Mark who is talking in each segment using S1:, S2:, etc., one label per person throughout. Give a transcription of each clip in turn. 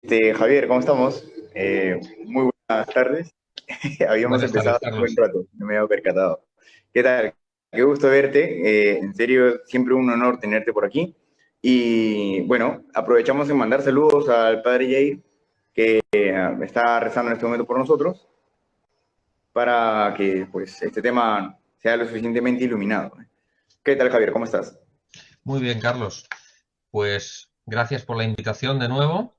S1: Javier, ¿cómo estamos? Muy buenas tardes. Habíamos
S2: Buenas
S1: empezado
S2: tardes,
S1: hace un buen
S2: Carlos.
S1: rato, no me había percatado. ¿Qué tal? Qué gusto verte. En serio, siempre un honor tenerte por aquí. Y bueno, aprovechamos en mandar saludos al padre Jair, que está rezando en este momento por nosotros, para que pues este tema sea lo suficientemente iluminado. ¿Qué tal, Javier? ¿Cómo estás?
S2: Muy bien, Carlos. Pues gracias por la invitación de nuevo.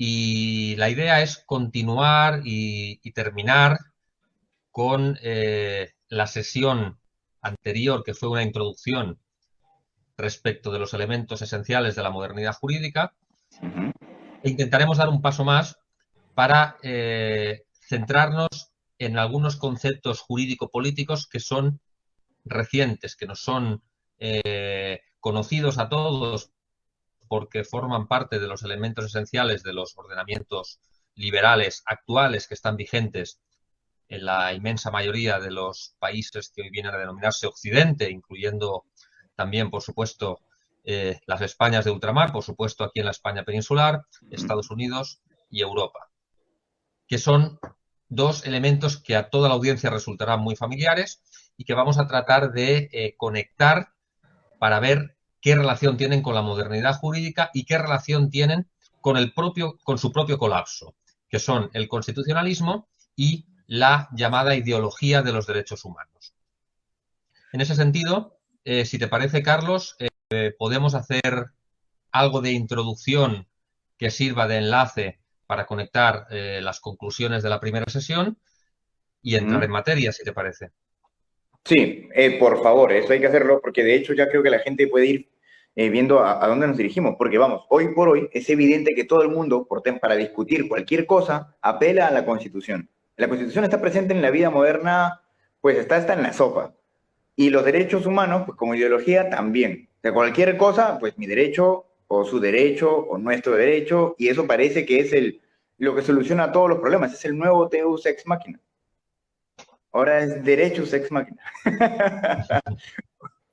S2: Y la idea es continuar y terminar con la sesión anterior, que fue una introducción respecto de los elementos esenciales de la modernidad jurídica.
S1: Ujú.
S2: E intentaremos dar un paso más para centrarnos en algunos conceptos jurídico-políticos que son recientes, que nos son conocidos a todos porque forman parte de los elementos esenciales de los ordenamientos liberales actuales que están vigentes en la inmensa mayoría de los países que hoy vienen a denominarse Occidente, incluyendo también, por supuesto, las Españas de ultramar, por supuesto, aquí en la España peninsular, Estados Unidos y Europa, que son dos elementos que a toda la audiencia resultarán muy familiares y que vamos a tratar de conectar para ver qué relación tienen con la modernidad jurídica y qué relación tienen con su propio colapso, que son el constitucionalismo y la llamada ideología de los derechos humanos. En ese sentido, si te parece, Carlos, podemos hacer algo de introducción que sirva de enlace para conectar las conclusiones de la primera sesión y entrar en
S1: Ujú.
S2: materia, si te parece.
S1: Sí, por favor, eso hay que hacerlo porque de hecho ya creo que la gente puede ir viendo a dónde nos dirigimos, porque vamos, hoy por hoy es evidente que todo el mundo, para discutir cualquier cosa, apela a la Constitución. La Constitución está presente en la vida moderna, pues está hasta en la sopa. Y los derechos humanos, pues como ideología también. O sea, cualquier cosa, pues mi derecho o su derecho o nuestro derecho, y eso parece que es lo que soluciona todos los problemas, es el nuevo Deus ex machina. Ahora es derechos ex machina.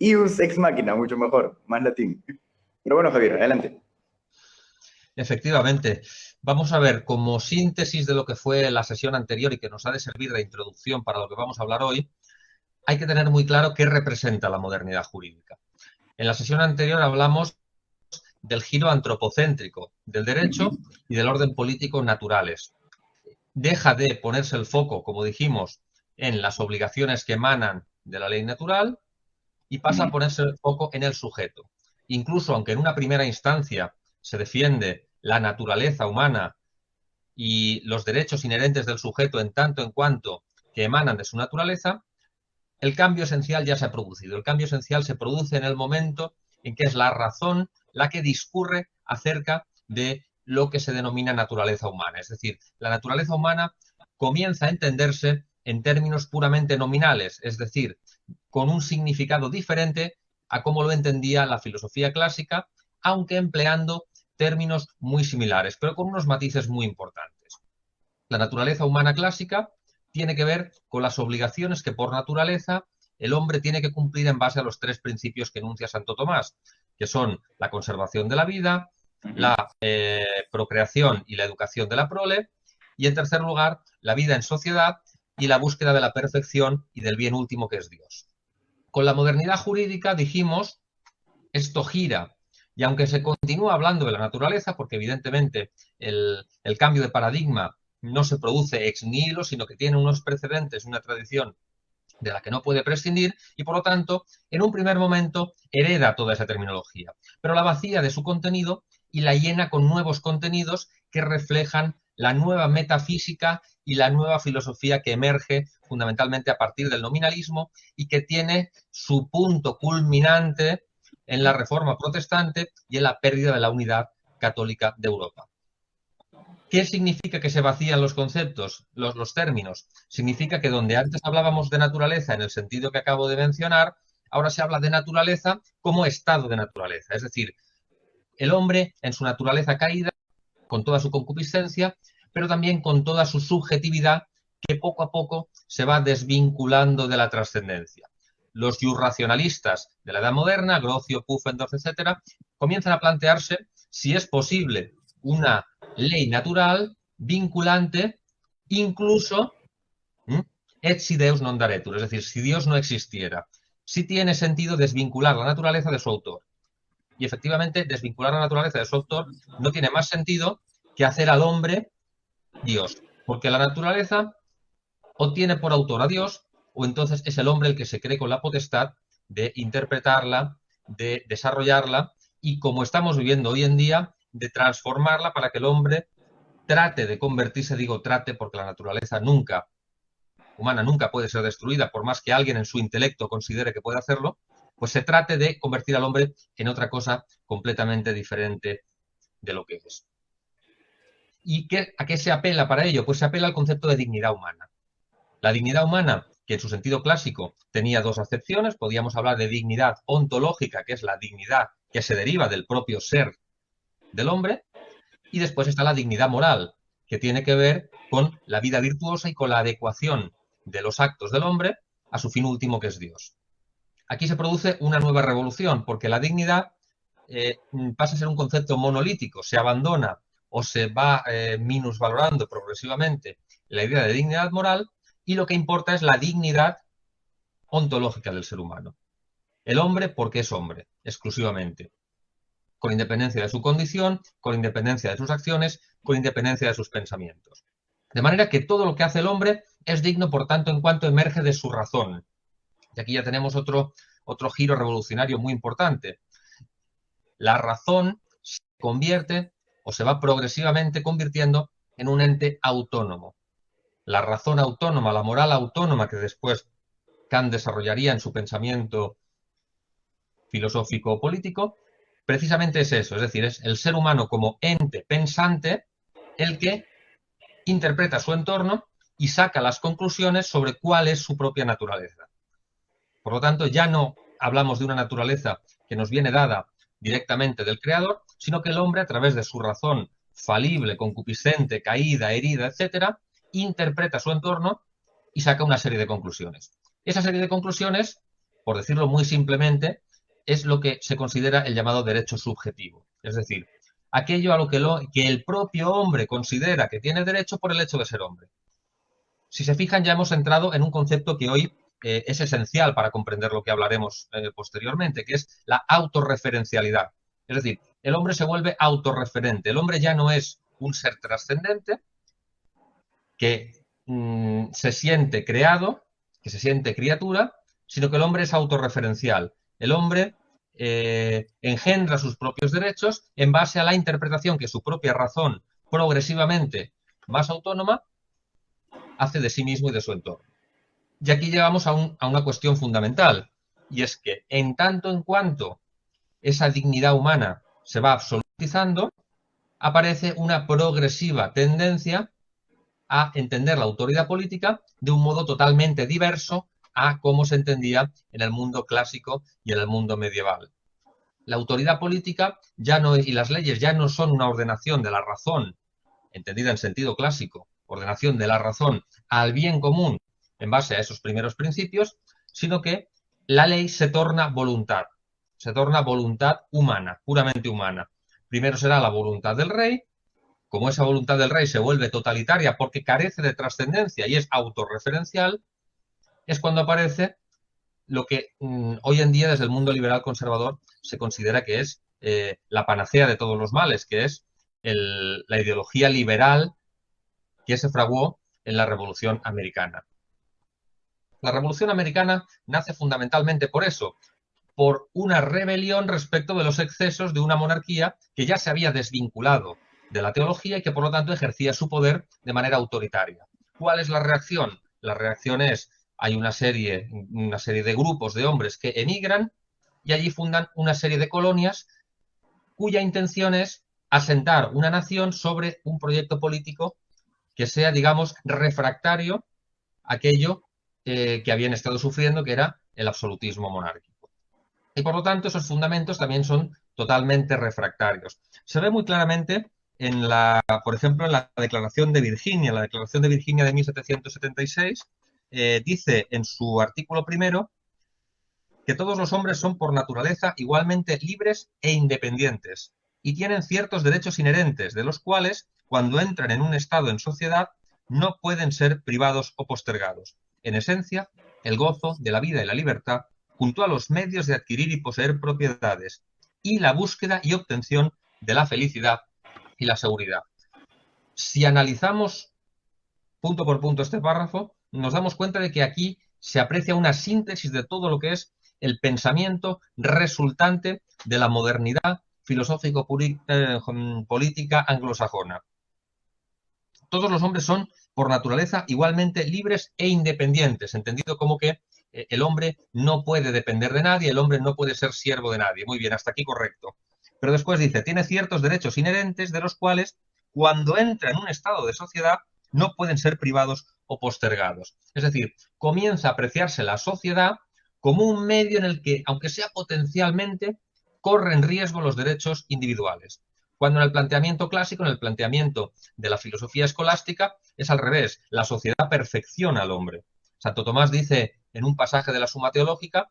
S1: Ius ex machina, mucho mejor, más latín. Pero bueno, Javier, adelante.
S2: Efectivamente. Vamos a ver, como síntesis de lo que fue la sesión anterior y que nos ha de servir de introducción para lo que vamos a hablar hoy, hay que tener muy claro qué representa la modernidad jurídica. En la sesión anterior hablamos del giro antropocéntrico del derecho y del orden político naturales. Deja de ponerse el foco, como dijimos, en las obligaciones que emanan de la ley natural y pasa a ponerse el foco en el sujeto. Incluso aunque en una primera instancia se defiende la naturaleza humana y los derechos inherentes del sujeto en tanto en cuanto que emanan de su naturaleza, el cambio esencial ya se ha producido. El cambio esencial se produce en el momento en que es la razón la que discurre acerca de lo que se denomina naturaleza humana. Es decir, la naturaleza humana comienza a entenderse en términos puramente nominales, es decir, con un significado diferente a cómo lo entendía la filosofía clásica, aunque empleando términos muy similares, pero con unos matices muy importantes. La naturaleza humana clásica tiene que ver con las obligaciones que por naturaleza el hombre tiene que cumplir en base a los tres principios que enuncia Santo Tomás, que son la conservación de la vida,
S1: Ujú.
S2: la procreación y la educación de la prole, y en tercer lugar, la vida en sociedad y la búsqueda de la perfección y del bien último que es Dios. Con la modernidad jurídica dijimos, esto gira, y aunque se continúa hablando de la naturaleza, porque evidentemente el cambio de paradigma no se produce ex nihilo, sino que tiene unos precedentes, una tradición de la que no puede prescindir y por lo tanto en un primer momento hereda toda esa terminología, pero la vacía de su contenido y la llena con nuevos contenidos que reflejan la nueva metafísica y la nueva filosofía que emerge fundamentalmente a partir del nominalismo y que tiene su punto culminante en la Reforma Protestante y en la pérdida de la unidad católica de Europa. ¿Qué significa que se vacían los conceptos, los términos? Significa que donde antes hablábamos de naturaleza en el sentido que acabo de mencionar, ahora se habla de naturaleza como estado de naturaleza. Es decir, el hombre en su naturaleza caída, con toda su concupiscencia, pero también con toda su subjetividad que poco a poco se va desvinculando de la trascendencia. Los racionalistas de la Edad Moderna, Grocio, Pufendorf, etcétera, comienzan a plantearse si es posible una ley natural, vinculante, incluso et si Deus non daretur, es decir, si Dios no existiera. Sí tiene sentido desvincular la naturaleza de su autor. Y efectivamente, desvincular la naturaleza de su autor no tiene más sentido que hacer al hombre Dios, porque la naturaleza o tiene por autor a Dios, o entonces es el hombre el que se cree con la potestad de interpretarla, de desarrollarla, y como estamos viviendo hoy en día, de transformarla para que el hombre trate de convertirse, digo trate porque la naturaleza humana nunca puede ser destruida, por más que alguien en su intelecto considere que puede hacerlo, pues se trate de convertir al hombre en otra cosa completamente diferente de lo que es. ¿Y a qué se apela para ello? Pues se apela al concepto de dignidad humana. La dignidad humana, que en su sentido clásico tenía dos acepciones, podíamos hablar de dignidad ontológica, que es la dignidad que se deriva del propio ser del hombre, y después está la dignidad moral, que tiene que ver con la vida virtuosa y con la adecuación de los actos del hombre a su fin último, que es Dios. Aquí se produce una nueva revolución, porque la dignidad pasa a ser un concepto monolítico, se abandona o se va minusvalorando progresivamente la idea de dignidad moral, y lo que importa es la dignidad ontológica del ser humano. El hombre porque es hombre, exclusivamente, con independencia de su condición, con independencia de sus acciones, con independencia de sus pensamientos. De manera que todo lo que hace el hombre es digno, por tanto, en cuanto emerge de su razón. Y aquí ya tenemos otro giro revolucionario muy importante. La razón se convierte o se va progresivamente convirtiendo en un ente autónomo. La razón autónoma, la moral autónoma que después Kant desarrollaría en su pensamiento filosófico o político, precisamente es eso, es decir, es el ser humano como ente pensante el que interpreta su entorno y saca las conclusiones sobre cuál es su propia naturaleza. Por lo tanto, ya no hablamos de una naturaleza que nos viene dada directamente del creador, sino que el hombre, a través de su razón falible, concupiscente, caída, herida, etcétera, interpreta su entorno y saca una serie de conclusiones. Esa serie de conclusiones, por decirlo muy simplemente, es lo que se considera el llamado derecho subjetivo. Es decir, aquello a lo que el propio hombre considera que tiene derecho por el hecho de ser hombre. Si se fijan, ya hemos entrado en un concepto que hoy es esencial para comprender lo que hablaremos posteriormente, que es la autorreferencialidad. Es decir, el hombre se vuelve autorreferente. El hombre ya no es un ser trascendente que se siente creado, que se siente criatura, sino que el hombre es autorreferencial. El hombre engendra sus propios derechos en base a la interpretación que su propia razón, progresivamente más autónoma, hace de sí mismo y de su entorno. Y aquí llegamos a una cuestión fundamental, y es que en tanto en cuanto esa dignidad humana se va absolutizando, aparece una progresiva tendencia a entender la autoridad política de un modo totalmente diverso a cómo se entendía en el mundo clásico y en el mundo medieval. La autoridad política ya no es, y las leyes ya no son una ordenación de la razón, entendida en sentido clásico, ordenación de la razón al bien común en base a esos primeros principios, sino que la ley se torna voluntad humana, puramente humana. Primero será la voluntad del rey. Como esa voluntad del rey se vuelve totalitaria porque carece de trascendencia y es autorreferencial, es cuando aparece lo que hoy en día desde el mundo liberal conservador se considera que es la panacea de todos los males, que es la ideología liberal que se fraguó en la Revolución Americana. La Revolución Americana nace fundamentalmente por eso, por una rebelión respecto de los excesos de una monarquía que ya se había desvinculado de la teología y que por lo tanto ejercía su poder de manera autoritaria. ¿Cuál es la reacción? La reacción es, hay una serie de grupos de hombres que emigran y allí fundan una serie de colonias cuya intención es asentar una nación sobre un proyecto político que sea, digamos, refractario a aquello que habían estado sufriendo, que era el absolutismo monárquico. Y por lo tanto, esos fundamentos también son totalmente refractarios. Se ve muy claramente por ejemplo, en la Declaración de Virginia. La Declaración de Virginia de 1776 dice en su artículo primero que todos los hombres son por naturaleza igualmente libres e independientes, y tienen ciertos derechos inherentes, de los cuales, cuando entran en un estado en sociedad, no pueden ser privados o postergados. En esencia, el gozo de la vida y la libertad, junto a los medios de adquirir y poseer propiedades, y la búsqueda y obtención de la felicidad y la seguridad. Si analizamos punto por punto este párrafo, nos damos cuenta de que aquí se aprecia una síntesis de todo lo que es el pensamiento resultante de la modernidad filosófico-política anglosajona. Todos los hombres son, por naturaleza, igualmente libres e independientes, entendido como que el hombre no puede depender de nadie, el hombre no puede ser siervo de nadie. Muy bien, hasta aquí correcto. Pero después dice, tiene ciertos derechos inherentes de los cuales, cuando entra en un estado de sociedad, no pueden ser privados o postergados. Es decir, comienza a apreciarse la sociedad como un medio en el que, aunque sea potencialmente, corren riesgo los derechos individuales. Cuando en el planteamiento clásico, en el planteamiento de la filosofía escolástica, es al revés. La sociedad perfecciona al hombre. Santo Tomás dice en un pasaje de la Suma Teológica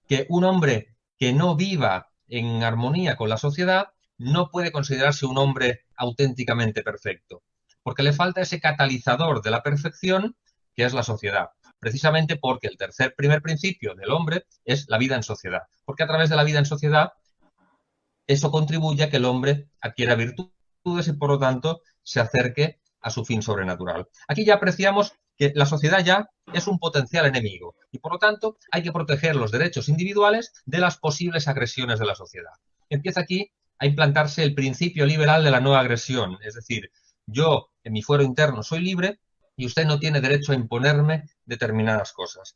S2: que un hombre que no viva en armonía con la sociedad no puede considerarse un hombre auténticamente perfecto, porque le falta ese catalizador de la perfección que es la sociedad. Precisamente porque el primer principio del hombre es la vida en sociedad, porque a través de la vida en sociedad eso contribuye a que el hombre adquiera virtudes y por lo tanto se acerque a su fin sobrenatural. Aquí ya apreciamos que la sociedad ya es un potencial enemigo y por lo tanto hay que proteger los derechos individuales de las posibles agresiones de la sociedad. Empieza aquí a implantarse el principio liberal de la no agresión, es decir, yo en mi fuero interno soy libre y usted no tiene derecho a imponerme determinadas cosas.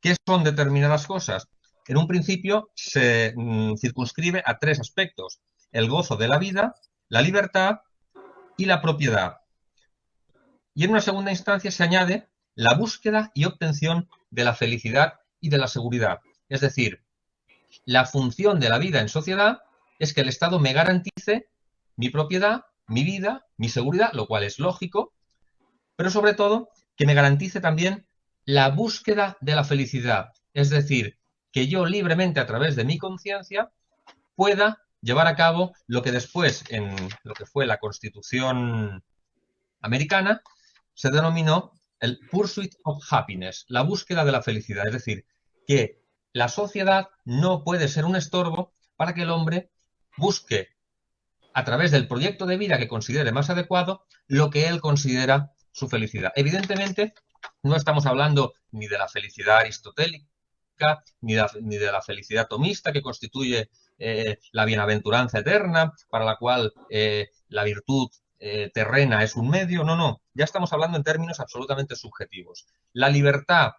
S2: ¿Qué son determinadas cosas? En un principio se circunscribe a tres aspectos: el gozo de la vida, la libertad y la propiedad. Y en una segunda instancia se añade la búsqueda y obtención de la felicidad y de la seguridad. Es decir, la función de la vida en sociedad es que el Estado me garantice mi propiedad, mi vida, mi seguridad, lo cual es lógico, pero sobre todo que me garantice también la búsqueda de la felicidad. Es decir, que yo libremente a través de mi conciencia pueda llevar a cabo lo que después en lo que fue la Constitución americana se denominó el Pursuit of Happiness, la búsqueda de la felicidad. Es decir, que la sociedad no puede ser un estorbo para que el hombre busque a través del proyecto de vida que considere más adecuado lo que él considera su felicidad. Evidentemente, no estamos hablando ni de la felicidad aristotélica, ni de la felicidad tomista que constituye la bienaventuranza eterna, para la cual la virtud terrena es un medio. No, no. Ya estamos hablando en términos absolutamente subjetivos. La libertad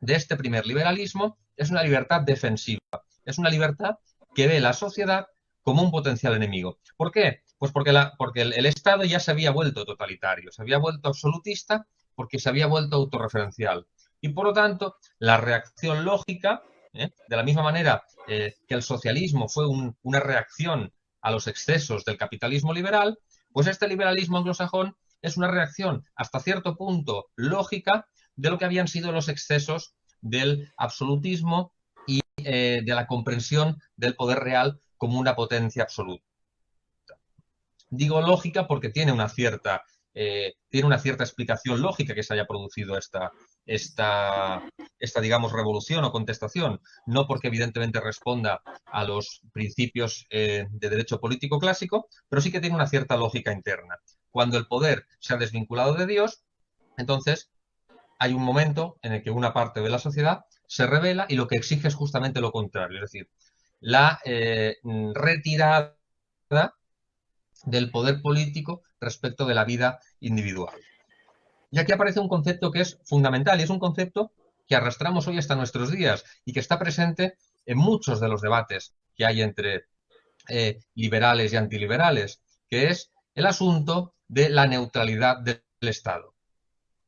S2: de este primer liberalismo es una libertad defensiva. Es una libertad que ve la sociedad como un potencial enemigo. ¿Por qué? Pues porque el Estado ya se había vuelto totalitario, se había vuelto absolutista porque se había vuelto autorreferencial. Y por lo tanto, la reacción lógica, de la misma manera que el socialismo fue una reacción a los excesos del capitalismo liberal, pues este liberalismo anglosajón es una reacción hasta cierto punto lógica de lo que habían sido los excesos del absolutismo y de la comprensión del poder real como una potencia absoluta. Digo lógica porque tiene una cierta explicación lógica que se haya producido esta digamos, revolución o contestación, no porque evidentemente responda a los principios de derecho político clásico, pero sí que tiene una cierta lógica interna. Cuando el poder se ha desvinculado de Dios, entonces hay un momento en el que una parte de la sociedad se rebela y lo que exige es justamente lo contrario, es decir, la retirada del poder político respecto de la vida individual. Y aquí aparece un concepto que es fundamental y es un concepto que arrastramos hoy hasta nuestros días y que está presente en muchos de los debates que hay entre liberales y antiliberales, que es el asunto de la neutralidad del Estado.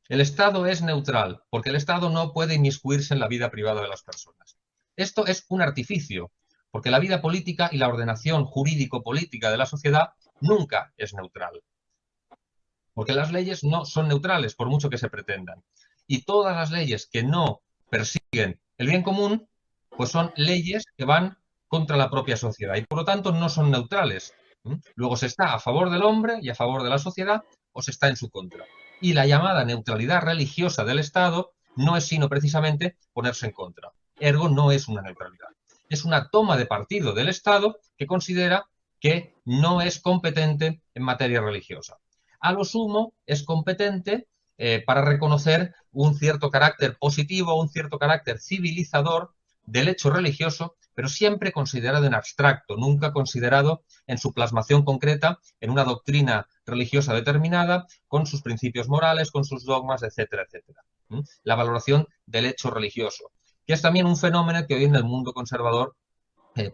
S2: El Estado es neutral porque el Estado no puede inmiscuirse en la vida privada de las personas. Esto es un artificio, porque la vida política y la ordenación jurídico-política de la sociedad nunca es neutral. Porque las leyes no son neutrales, por mucho que se pretendan. Y todas las leyes que no persiguen el bien común, pues son leyes que van contra la propia sociedad y por lo tanto no son neutrales. Luego se está a favor del hombre y a favor de la sociedad o se está en su contra. Y la llamada neutralidad religiosa del Estado no es sino precisamente ponerse en contra. Ergo, no es una neutralidad. Es una toma de partido del Estado que considera que no es competente en materia religiosa. A lo sumo, es competente para reconocer un cierto carácter positivo, un cierto carácter civilizador del hecho religioso, pero siempre considerado en abstracto, nunca considerado en su plasmación concreta, en una doctrina religiosa determinada, con sus principios morales, con sus dogmas, etcétera, etcétera. La valoración del hecho religioso, que es también un fenómeno que hoy en el mundo conservador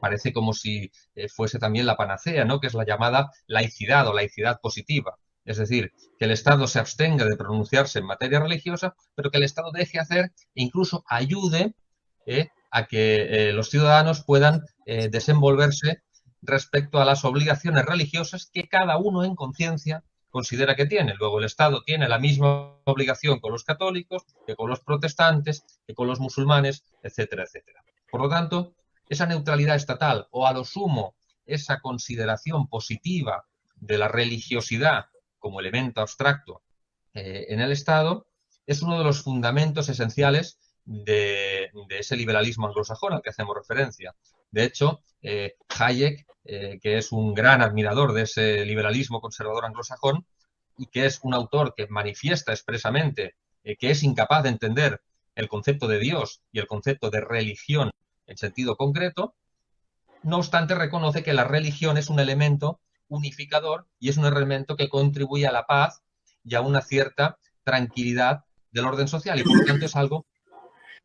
S2: parece como si fuese también la panacea, ¿no? Que es la llamada laicidad o laicidad positiva. Es decir, que el Estado se abstenga de pronunciarse en materia religiosa, pero que el Estado deje hacer e incluso ayude a que los ciudadanos puedan desenvolverse respecto a las obligaciones religiosas que cada uno en conciencia considera que tiene. Luego el Estado tiene la misma obligación con los católicos, que con los protestantes, que con los musulmanes, etcétera, etcétera. Por lo tanto, esa neutralidad estatal o a lo sumo esa consideración positiva de la religiosidad como elemento abstracto en el Estado es uno de los fundamentos esenciales de ese liberalismo anglosajón al que hacemos referencia. De hecho, Hayek, que es un gran admirador de ese liberalismo conservador anglosajón y que es un autor que manifiesta expresamente que es incapaz de entender el concepto de Dios y el concepto de religión en sentido concreto, no obstante reconoce que la religión es un elemento unificador y es un elemento que contribuye a la paz y a una cierta tranquilidad del orden social y por lo tanto es algo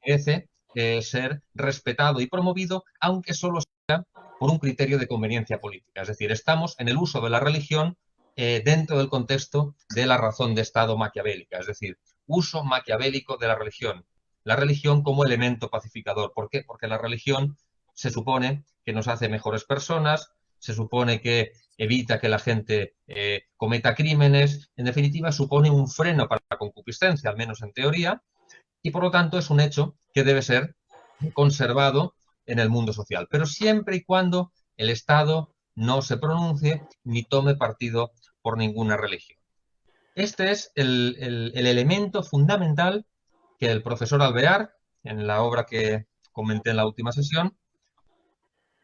S2: que merece ser respetado y promovido, aunque solo sea por un criterio de conveniencia política. Es decir, estamos en el uso de la religión dentro del contexto de la razón de Estado maquiavélica, es decir, uso maquiavélico de la religión. La religión como elemento pacificador. ¿Por qué? Porque la religión se supone que nos hace mejores personas, se supone que evita que la gente cometa crímenes, en definitiva supone un freno para la concupiscencia, al menos en teoría, y por lo tanto es un hecho que debe ser conservado en el mundo social, pero siempre y cuando el Estado no se pronuncie ni tome partido por ninguna religión. Este es el elemento fundamental que el profesor Alvear, en la obra que comenté en la última sesión,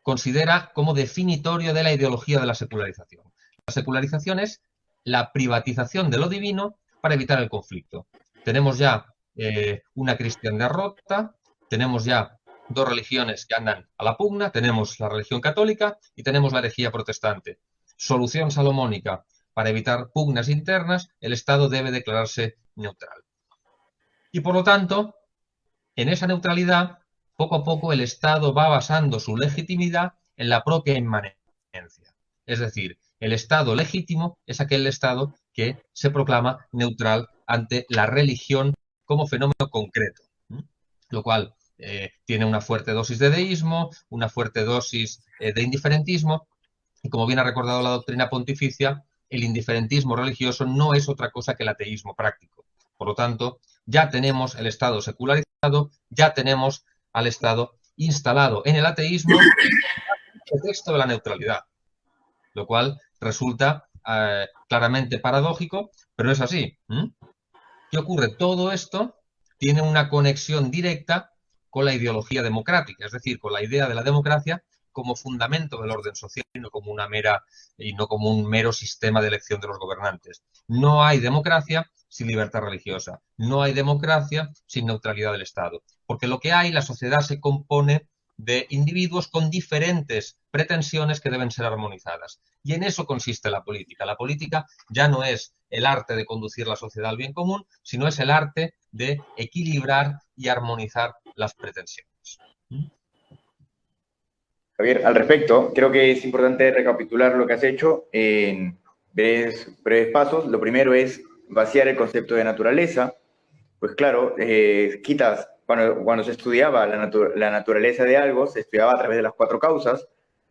S2: considera como definitorio de la ideología de la secularización. La secularización es la privatización de lo divino para evitar el conflicto. Tenemos ya una cristiandad rota, tenemos ya dos religiones que andan a la pugna, tenemos la religión católica y tenemos la herejía protestante. Solución salomónica: para evitar pugnas internas, el Estado debe declararse neutral. Y por lo tanto, en esa neutralidad, poco a poco el Estado va basando su legitimidad en la propia inmanencia. Es decir, el Estado legítimo es aquel Estado que se proclama neutral ante la religión como fenómeno concreto, lo cual tiene una fuerte dosis de deísmo, una fuerte dosis de indiferentismo, y como bien ha recordado la doctrina pontificia, el indiferentismo religioso no es otra cosa que el ateísmo práctico. Por lo tanto, ya tenemos el Estado secularizado, ya tenemos al Estado instalado en el ateísmo, el texto de la neutralidad, lo cual resulta claramente paradójico, pero es así. ¿Qué ocurre? Todo esto tiene una conexión directa con la ideología democrática, es decir, con la idea de la democracia como fundamento del orden social y no como un mero sistema de elección de los gobernantes. No hay democracia sin libertad religiosa, no hay democracia sin neutralidad del Estado, porque lo que hay, la sociedad se compone de individuos con diferentes pretensiones que deben ser armonizadas. Y en eso consiste la política. La política ya no es el arte de conducir la sociedad al bien común, sino es el arte de equilibrar y armonizar las pretensiones.
S1: Javier, al respecto, creo que es importante recapitular lo que has hecho en breves pasos. Lo primero es vaciar el concepto de naturaleza. Pues claro, quitas, cuando se estudiaba la naturaleza de algo, se estudiaba a través de las cuatro causas,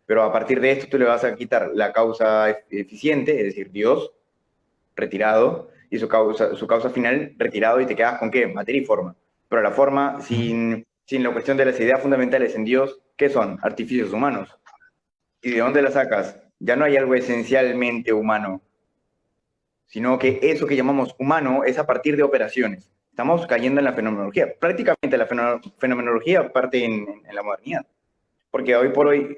S1: pero a partir de esto tú le vas a quitar la causa eficiente, es decir, Dios, retirado, y su causa final, retirado, y te quedas con ¿qué? Materia y forma. Pero la forma, sin la cuestión de las ideas fundamentales en Dios, ¿qué son? Artificios humanos. ¿Y de dónde la sacas? Ya no hay algo esencialmente humano, sino que eso que llamamos humano es a partir de operaciones. Estamos cayendo en la fenomenología. Prácticamente la fenomenología parte en la modernidad, porque hoy por hoy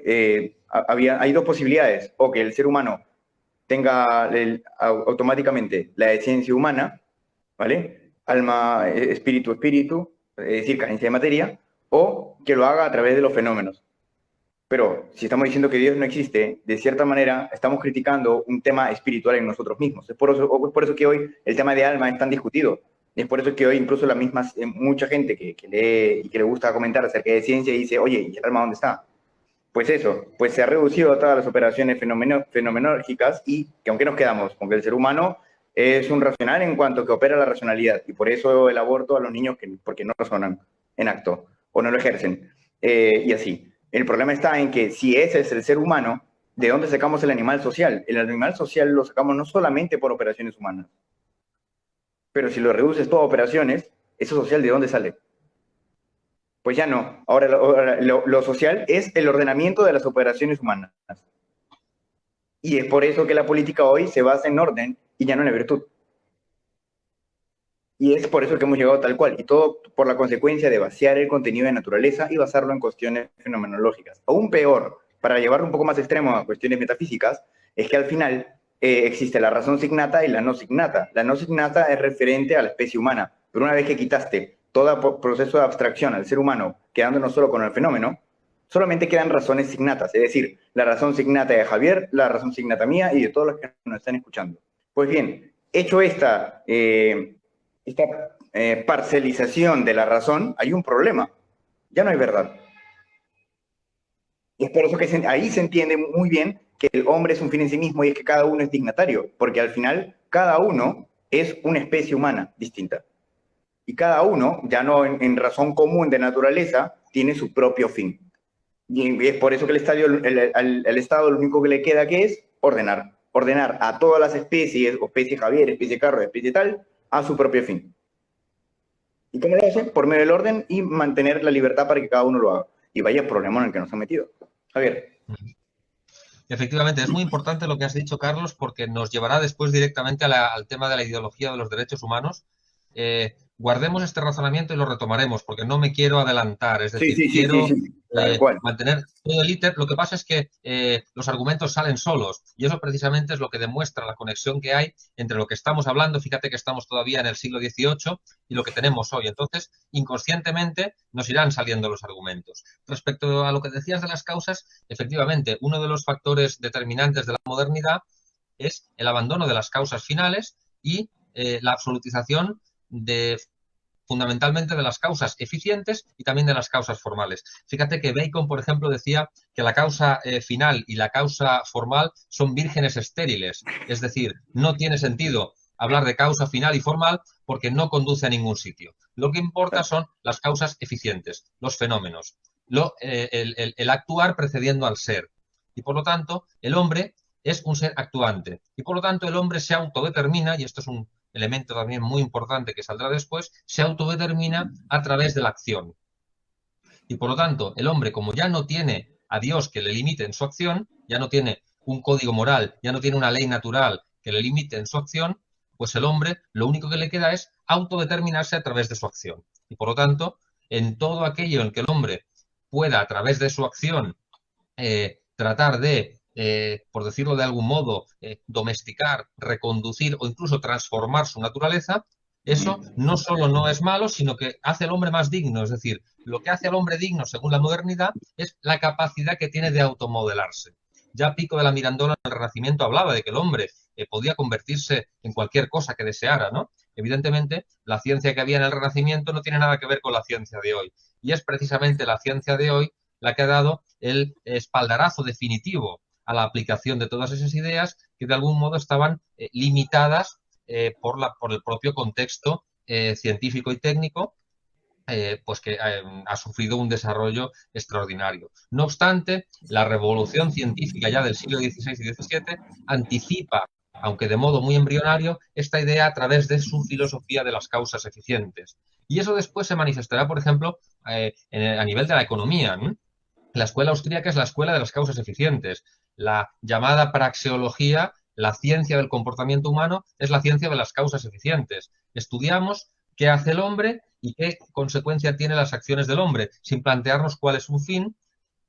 S1: hay dos posibilidades, o que el ser humano tenga automáticamente la esencia humana, ¿vale? Alma, espíritu, espíritu, es decir, carencia de materia, o que lo haga a través de los fenómenos. Pero si estamos diciendo que Dios no existe, de cierta manera estamos criticando un tema espiritual en nosotros mismos. Es por eso que hoy el tema de alma es tan discutido. Es por eso que hoy incluso la misma, mucha gente que lee y que le gusta comentar acerca de ciencia dice, oye, ¿y el alma dónde está? Pues eso, pues se ha reducido a todas las operaciones fenomenológicas y que aunque nos quedamos con que el ser humano es un racional en cuanto que opera la racionalidad y por eso el aborto a los niños porque no razonan en acto o no lo ejercen y así. El problema está en que si ese es el ser humano, ¿de dónde sacamos el animal social? El animal social lo sacamos no solamente por operaciones humanas, pero si lo reduces todo a operaciones, ¿eso social de dónde sale? Pues ya no. Ahora lo social es el ordenamiento de las operaciones humanas. Y es por eso que la política hoy se basa en orden y ya no en la virtud. Y es por eso que hemos llegado tal cual. Y todo por la consecuencia de vaciar el contenido de naturaleza y basarlo en cuestiones fenomenológicas. Aún peor, para llevarlo un poco más extremo a cuestiones metafísicas, es que al final existe la razón signata y la no signata. La no signata es referente a la especie humana. Pero una vez que quitaste todo proceso de abstracción al ser humano, quedándonos solo con el fenómeno, solamente quedan razones signatas. Es decir, la razón signata de Javier, la razón signata mía y de todos los que nos están escuchando. Pues bien, hecho esta parcelización de la razón, hay un problema. Ya no hay verdad. Y es por eso que ahí se entiende muy bien que el hombre es un fin en sí mismo y es que cada uno es dignatario, porque al final cada uno es una especie humana distinta. Y cada uno, ya no en razón común de naturaleza, tiene su propio fin. Y es por eso que el Estado lo único que le queda que es ordenar. Ordenar a todas las especies, o especie Javier, especie Carlos, especie tal, a su propio fin. ¿Y cómo lo hacen? Por medio del orden y mantener la libertad para que cada uno lo haga. Y vaya problema en el que nos han metido. Javier.
S2: Efectivamente, es muy importante lo que has dicho, Carlos, porque nos llevará después directamente al tema de la ideología de los derechos humanos. Guardemos este razonamiento y lo retomaremos, porque no me quiero adelantar. Es
S1: Sí,
S2: decir,
S1: sí, sí, sí,
S2: quiero
S1: sí, tal cual.
S2: mantener todo el íter. Lo que pasa es que los argumentos salen solos y eso precisamente es lo que demuestra la conexión que hay entre lo que estamos hablando. Fíjate que estamos todavía en el siglo XVIII y lo que tenemos hoy. Entonces, inconscientemente nos irán saliendo los argumentos. Respecto a lo que decías de las causas, efectivamente, uno de los factores determinantes de la modernidad es el abandono de las causas finales y la absolutización de fundamentalmente de las causas eficientes y también de las causas formales. Fíjate que Bacon, por ejemplo, decía que la causa final y la causa formal son vírgenes estériles, es decir, no tiene sentido hablar de causa final y formal porque no conduce a ningún sitio. Lo que importa son las causas eficientes, los fenómenos, el actuar precediendo al ser. Y por lo tanto, el hombre es un ser actuante. Y por lo tanto, el hombre se autodetermina, y esto es un elemento también muy importante que saldrá después, se autodetermina a través de la acción. Y por lo tanto, el hombre, como ya no tiene a Dios que le limite en su acción, ya no tiene un código moral, ya no tiene una ley natural que le limite en su acción, pues el hombre lo único que le queda es autodeterminarse a través de su acción. Y por lo tanto, en todo aquello en que el hombre pueda, a través de su acción, tratar de, por decirlo de algún modo, domesticar, reconducir o incluso transformar su naturaleza, eso no solo no es malo, sino que hace al hombre más digno. Es decir, lo que hace al hombre digno, según la modernidad, es la capacidad que tiene de automodelarse. Ya Pico de la Mirandola en el Renacimiento hablaba de que el hombre podía convertirse en cualquier cosa que deseara, ¿no? Evidentemente, la ciencia que había en el Renacimiento no tiene nada que ver con la ciencia de hoy. Y es precisamente la ciencia de hoy la que ha dado el espaldarazo definitivo a la aplicación de todas esas ideas que de algún modo estaban limitadas por el propio contexto científico y técnico, pues que ha sufrido un desarrollo extraordinario. No obstante, la revolución científica ya del siglo XVI y XVII anticipa, aunque de modo muy embrionario, esta idea a través de su filosofía de las causas eficientes. Y eso después se manifestará, por ejemplo, a nivel de la economía, ¿no? La escuela austríaca es la escuela de las causas eficientes. La llamada praxeología, la ciencia del comportamiento humano, es la ciencia de las causas eficientes. Estudiamos qué hace el hombre y qué consecuencia tienen las acciones del hombre, sin plantearnos cuál es su fin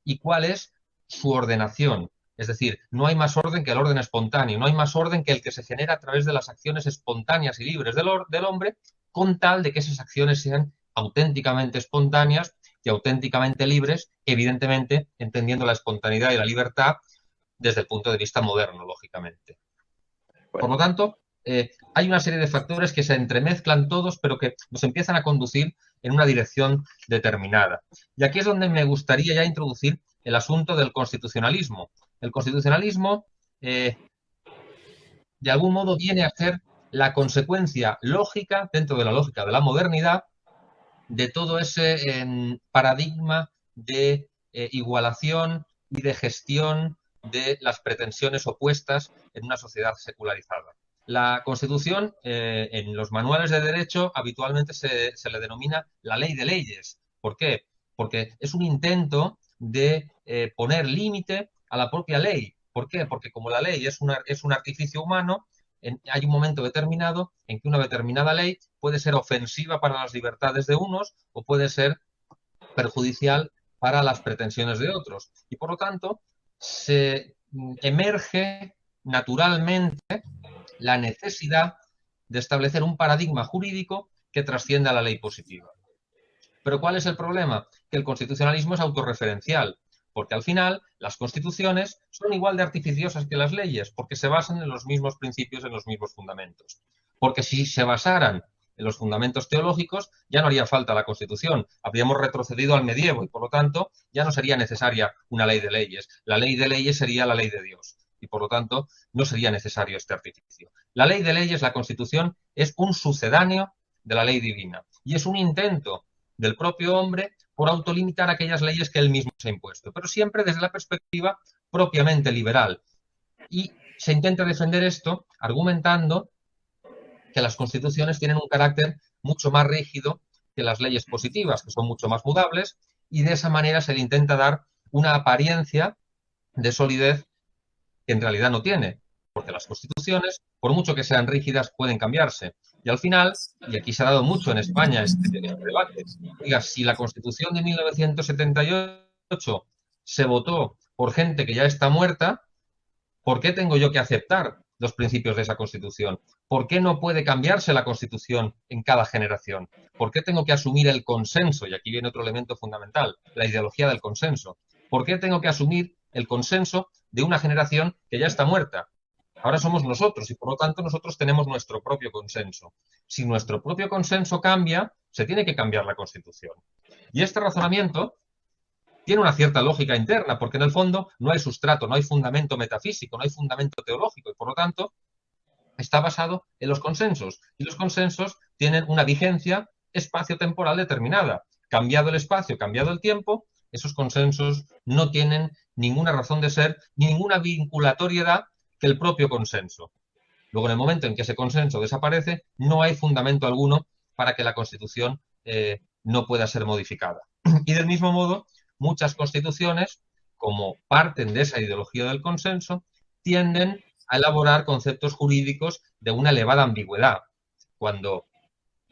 S2: y cuál es su ordenación. Es decir, no hay más orden que el orden espontáneo, no hay más orden que el que se genera a través de las acciones espontáneas y libres del hombre, con tal de que esas acciones sean auténticamente espontáneas y auténticamente libres, evidentemente entendiendo la espontaneidad y la libertad desde el punto de vista moderno, lógicamente. Por lo tanto, hay una serie de factores que se entremezclan todos, pero que nos empiezan a conducir en una dirección determinada. Y aquí es donde me gustaría ya introducir el asunto del constitucionalismo. El constitucionalismo, de algún modo, viene a ser la consecuencia lógica, dentro de la lógica de la modernidad, de todo ese paradigma de igualación y de gestión de las pretensiones opuestas en una sociedad secularizada. La Constitución, en los manuales de derecho, habitualmente se le denomina la ley de leyes. ¿Por qué? Porque es un intento de poner límite a la propia ley. ¿Por qué? Porque como la ley es un artificio humano, hay un momento determinado en que una determinada ley puede ser ofensiva para las libertades de unos o puede ser perjudicial para las pretensiones de otros. Y por lo tanto, se emerge naturalmente la necesidad de establecer un paradigma jurídico que trascienda a la ley positiva. Pero ¿cuál es el problema? Que el constitucionalismo es autorreferencial, porque al final las constituciones son igual de artificiosas que las leyes, porque se basan en los mismos principios, en los mismos fundamentos. Porque si se basaran en los fundamentos teológicos, ya no haría falta la Constitución. Habríamos retrocedido al medievo y, por lo tanto, ya no sería necesaria una ley de leyes. La ley de leyes sería la ley de Dios y, por lo tanto, no sería necesario este artificio. La ley de leyes, la Constitución, es un sucedáneo de la ley divina y es un intento del propio hombre por autolimitar aquellas leyes que él mismo se ha impuesto, pero siempre desde la perspectiva propiamente liberal. Y se intenta defender esto argumentando que las constituciones tienen un carácter mucho más rígido que las leyes positivas, que son mucho más mudables, y de esa manera se le intenta dar una apariencia de solidez que en realidad no tiene, porque las constituciones, por mucho que sean rígidas, pueden cambiarse. Y al final, y aquí se ha dado mucho en España este debate, oiga, si la Constitución de 1978 se votó por gente que ya está muerta, ¿por qué tengo yo que aceptar los principios de esa Constitución? ¿Por qué no puede cambiarse la Constitución en cada generación? ¿Por qué tengo que asumir el consenso? Y aquí viene otro elemento fundamental, la ideología del consenso. ¿Por qué tengo que asumir el consenso de una generación que ya está muerta? Ahora somos nosotros y por lo tanto nosotros tenemos nuestro propio consenso. Si nuestro propio consenso cambia, se tiene que cambiar la Constitución. Y este razonamiento tiene una cierta lógica interna, porque en el fondo no hay sustrato, no hay fundamento metafísico, no hay fundamento teológico y por lo tanto está basado en los consensos. Y los consensos tienen una vigencia espacio-temporal determinada. Cambiado el espacio, cambiado el tiempo, esos consensos no tienen ninguna razón de ser, ni ninguna vinculatoriedad que el propio consenso. Luego, en el momento en que ese consenso desaparece, no hay fundamento alguno para que la Constitución no pueda ser modificada. Y del mismo modo, muchas constituciones, como parten de esa ideología del consenso, tienden a elaborar conceptos jurídicos de una elevada ambigüedad. Cuando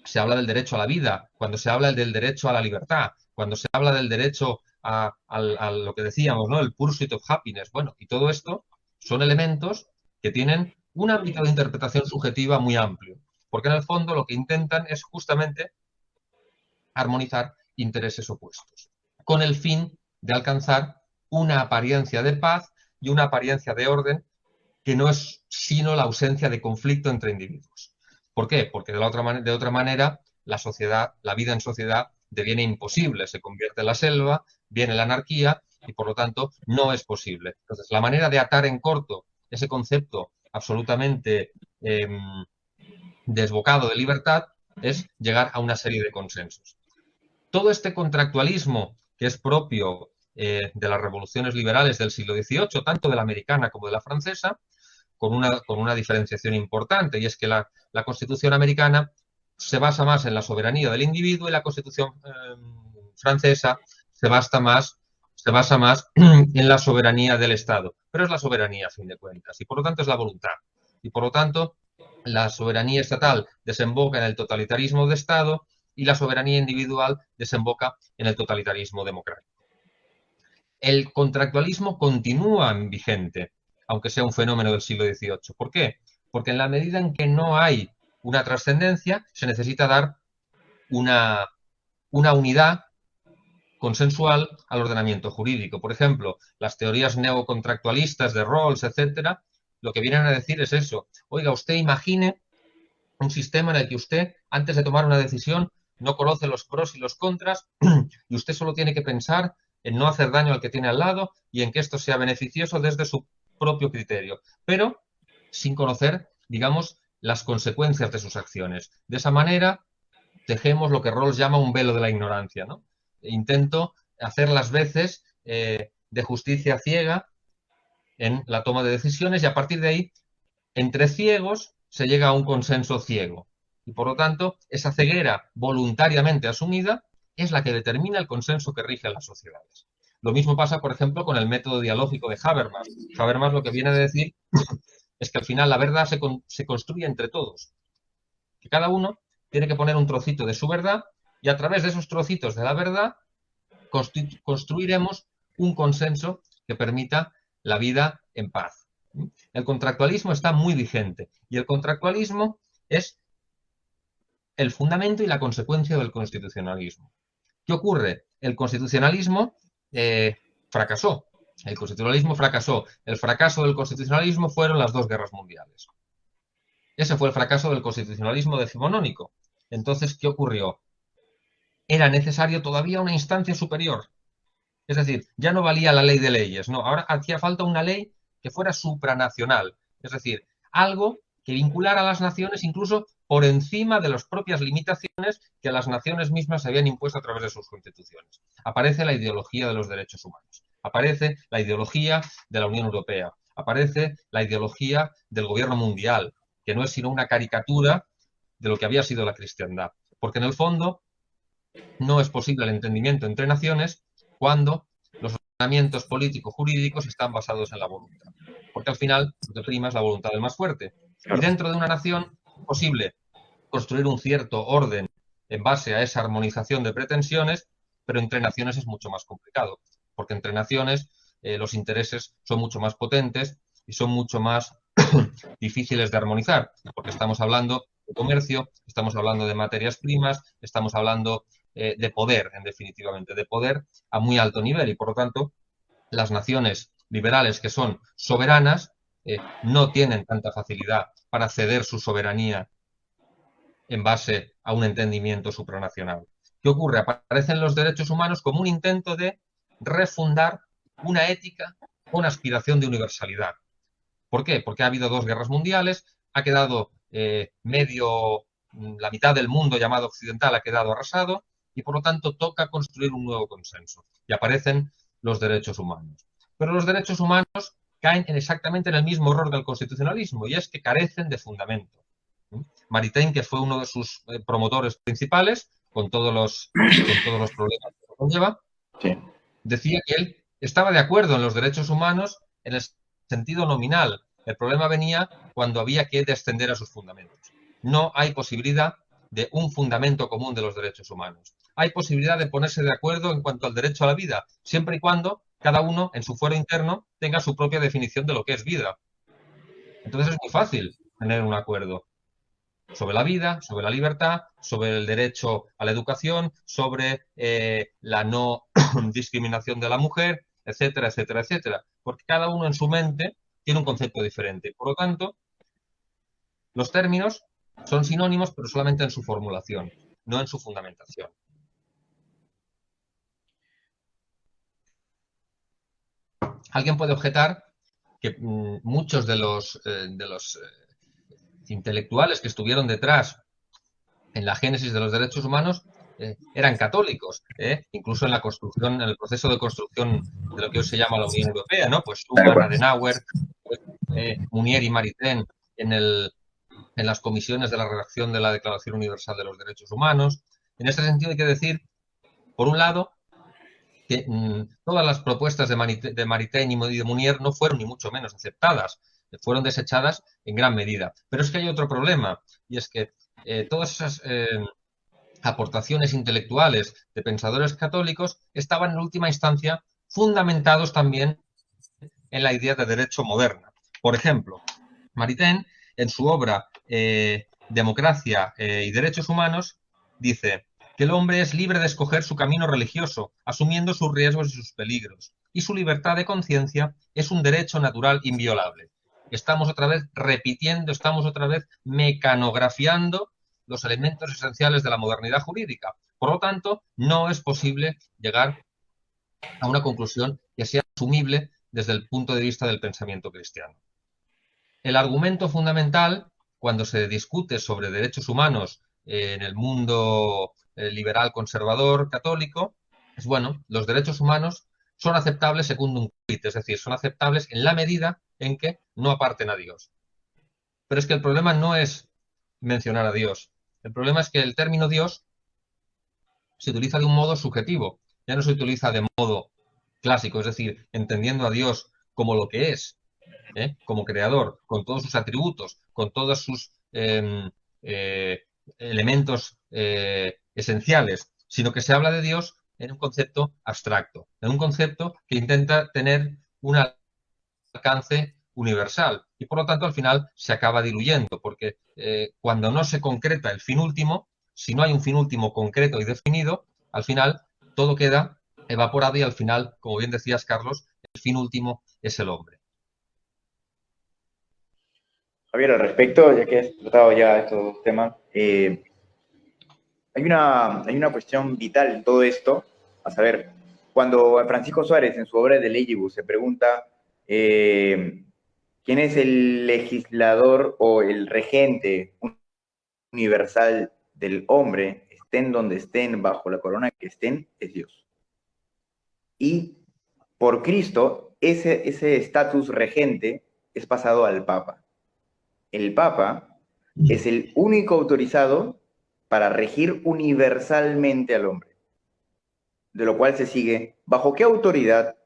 S2: se habla del derecho a la vida, cuando se habla del derecho a la libertad, cuando se habla del derecho a lo que decíamos, ¿no? El pursuit of happiness. Bueno, y todo esto son elementos que tienen un ámbito de interpretación subjetiva muy amplio, porque en el fondo lo que intentan es justamente armonizar intereses opuestos, con el fin de alcanzar una apariencia de paz y una apariencia de orden que no es sino la ausencia de conflicto entre individuos. ¿Por qué? Porque de otra manera la sociedad, la vida en sociedad deviene imposible, se convierte en la selva, viene la anarquía y por lo tanto no es posible. Entonces, la manera de atar en corto ese concepto absolutamente desbocado de libertad es llegar a una serie de consensos. Todo este contractualismo que es propio de las revoluciones liberales del siglo XVIII, tanto de la americana como de la francesa, con una diferenciación importante, y es que la Constitución americana se basa más en la soberanía del individuo y la Constitución francesa se se basa más en la soberanía del Estado, pero es la soberanía a fin de cuentas y por lo tanto es la voluntad. Y por lo tanto la soberanía estatal desemboca en el totalitarismo de Estado y la soberanía individual desemboca en el totalitarismo democrático. El contractualismo continúa vigente, aunque sea un fenómeno del siglo XVIII. ¿Por qué? Porque en la medida en que no hay una trascendencia, se necesita dar una unidad consensual al ordenamiento jurídico. Por ejemplo, las teorías neocontractualistas de Rawls, etcétera, lo que vienen a decir es eso. Oiga, usted imagine un sistema en el que usted, antes de tomar una decisión, no conoce los pros y los contras y usted solo tiene que pensar en no hacer daño al que tiene al lado y en que esto sea beneficioso desde su propio criterio, pero sin conocer, digamos, las consecuencias de sus acciones. De esa manera, tejemos lo que Rawls llama un velo de la ignorancia, ¿no? Intento hacer las veces de justicia ciega en la toma de decisiones y a partir de ahí, entre ciegos, se llega a un consenso ciego. Y por lo tanto, esa ceguera voluntariamente asumida es la que determina el consenso que rige a las sociedades. Lo mismo pasa, por ejemplo, con el método dialógico de Habermas. Habermas lo que viene a decir es que al final la verdad se construye entre todos. Que cada uno tiene que poner un trocito de su verdad y a través de esos trocitos de la verdad construiremos un consenso que permita la vida en paz. El contractualismo está muy vigente y el contractualismo es el fundamento y la consecuencia del constitucionalismo. ¿Qué ocurre? El constitucionalismo fracasó. El constitucionalismo fracasó. El fracaso del constitucionalismo fueron las dos guerras mundiales. Ese fue el fracaso del constitucionalismo decimonónico. Entonces, ¿qué ocurrió? Era necesario todavía una instancia superior. Es decir, ya no valía la ley de leyes, no, ahora hacía falta una ley que fuera supranacional, es decir, algo que vinculara a las naciones incluso por encima de las propias limitaciones que las naciones mismas habían impuesto a través de sus constituciones. Aparece la ideología de los derechos humanos, aparece la ideología de la Unión Europea, aparece la ideología del gobierno mundial, que no es sino una caricatura de lo que había sido la cristiandad, porque en el fondo no es posible el entendimiento entre naciones cuando los ordenamientos políticos jurídicos están basados en la voluntad. Porque al final lo que prima es la voluntad del más fuerte. Y dentro de una nación es posible construir un cierto orden en base a esa armonización de pretensiones, pero entre naciones es mucho más complicado. Porque entre naciones los intereses son mucho más potentes y son mucho más difíciles de armonizar. Porque estamos hablando de comercio, estamos hablando de materias primas, estamos hablando de poder, en definitivamente, de poder a muy alto nivel y por lo tanto las naciones liberales que son soberanas no tienen tanta facilidad para ceder su soberanía en base a un entendimiento supranacional. ¿Qué ocurre? Aparecen los derechos humanos como un intento de refundar una ética con aspiración de universalidad. ¿Por qué? Porque ha habido dos guerras mundiales, ha quedado la mitad del mundo llamado occidental ha quedado arrasado y por lo tanto toca construir un nuevo consenso. Y aparecen los derechos humanos. Pero los derechos humanos caen exactamente en el mismo error del constitucionalismo y es que carecen de fundamento. Maritain, que fue uno de sus promotores principales, con todos los problemas que conlleva, sí, decía que él estaba de acuerdo en los derechos humanos en el sentido nominal. El problema venía cuando había que descender a sus fundamentos. No hay posibilidad de un fundamento común de los derechos humanos. Hay posibilidad de ponerse de acuerdo en cuanto al derecho a la vida, siempre y cuando cada uno en su fuero interno tenga su propia definición de lo que es vida. Entonces es muy fácil tener un acuerdo sobre la vida, sobre la libertad, sobre el derecho a la educación, sobre la no discriminación de la mujer, etcétera, etcétera, etcétera. Porque cada uno en su mente tiene un concepto diferente. Por lo tanto, los términos son sinónimos, pero solamente en su formulación, no en su fundamentación. Alguien puede objetar que muchos de los intelectuales que estuvieron detrás en la génesis de los derechos humanos eran católicos, incluso en la construcción, en el proceso de construcción de lo que hoy se llama la Unión Europea, ¿no? Pues Schuman, Adenauer, Munier y Maritain en las comisiones de la redacción de la Declaración Universal de los Derechos Humanos. En este sentido hay que decir, por un lado, que todas las propuestas de Maritain y de Munier no fueron ni mucho menos aceptadas, fueron desechadas en gran medida. Pero es que hay otro problema, y es que todas esas aportaciones intelectuales de pensadores católicos estaban en última instancia fundamentados también en la idea de derecho moderna. Por ejemplo, Maritain, en su obra Democracia y Derechos Humanos, dice que el hombre es libre de escoger su camino religioso, asumiendo sus riesgos y sus peligros, y su libertad de conciencia es un derecho natural inviolable. Estamos otra vez repitiendo, estamos otra vez mecanografiando los elementos esenciales de la modernidad jurídica. Por lo tanto, no es posible llegar a una conclusión que sea asumible desde el punto de vista del pensamiento cristiano. El argumento fundamental, cuando se discute sobre derechos humanos en el mundo liberal conservador católico, es bueno, los derechos humanos son aceptables secundum quid, es decir, son aceptables en la medida en que no aparten a Dios. Pero es que el problema no es mencionar a Dios. El problema es que el término Dios se utiliza de un modo subjetivo, ya no se utiliza de modo clásico, es decir, entendiendo a Dios como lo que es, como creador, con todos sus atributos, con todos sus elementos esenciales, sino que se habla de Dios en un concepto abstracto, en un concepto que intenta tener un alcance universal y por lo tanto al final se acaba diluyendo, porque cuando no se concreta el fin último, si no hay un fin último concreto y definido, al final todo queda evaporado y al final, como bien decías, Carlos, el fin último es el hombre.
S1: Javier, al respecto, ya que has tratado ya estos temas, hay una cuestión vital en todo esto, a saber, cuando Francisco Suárez en su obra de Legibus se pregunta quién es el legislador o el regente universal del hombre, estén donde estén, bajo la corona que estén, es Dios. Y por Cristo, ese estatus regente es pasado al Papa. El Papa es el único autorizado para regir universalmente al hombre, de lo cual se sigue bajo qué autoridad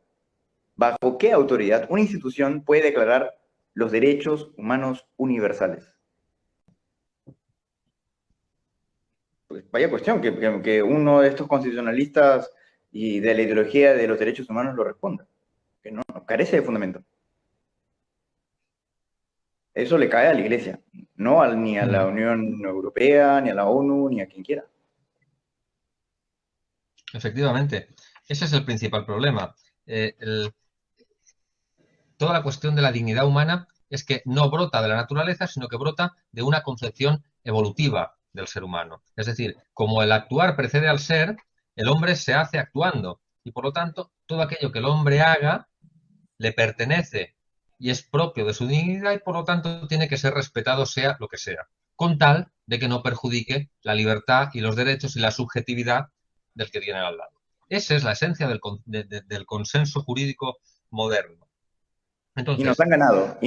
S1: una institución puede declarar los derechos humanos universales. Pues vaya cuestión, que uno de estos constitucionalistas y de la ideología de los derechos humanos lo responda, que no carece de fundamento. Eso le cae a la Iglesia, no ni a la Unión Europea, ni a la ONU, ni a quien quiera.
S2: Efectivamente, ese es el principal problema. Toda la cuestión de la dignidad humana es que no brota de la naturaleza, sino que brota de una concepción evolutiva del ser humano. Es decir, como el actuar precede al ser, el hombre se hace actuando y por lo tanto todo aquello que el hombre haga le pertenece y es propio de su dignidad y por lo tanto tiene que ser respetado sea lo que sea, con tal de que no perjudique la libertad y los derechos y la subjetividad del que tiene al lado. Esa es la esencia del consenso jurídico moderno. Entonces,
S1: Y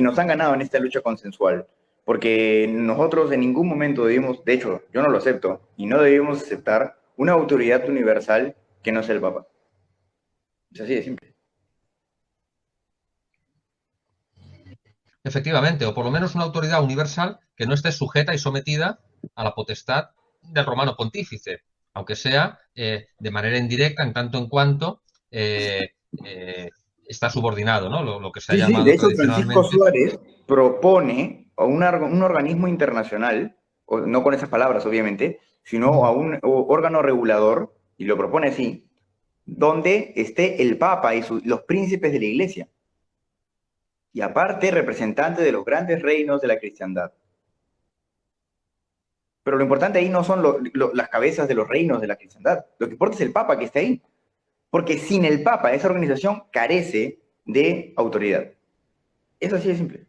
S1: nos han ganado en esta lucha consensual, porque nosotros en ningún momento debimos, de hecho, yo no lo acepto, y no debemos aceptar una autoridad universal que no sea el Papa. Es así de simple.
S2: efectivamente, o por lo menos una autoridad universal que no esté sujeta y sometida a la potestad del romano pontífice, aunque sea de manera indirecta en tanto en cuanto está subordinado, ¿no? Lo que se ha
S1: Sí, sí, de
S2: llamado
S1: hecho Francisco
S2: tradicionalmente.
S1: Suárez propone a un organismo internacional, no con esas palabras obviamente, sino a un órgano regulador, y lo propone así, donde esté el Papa y los príncipes de la Iglesia, y aparte representantes de los grandes reinos de la cristiandad. Pero lo importante ahí no son las cabezas de los reinos de la cristiandad, lo que importa es el Papa que esté ahí, porque sin el Papa esa organización carece de autoridad. Es así de simple.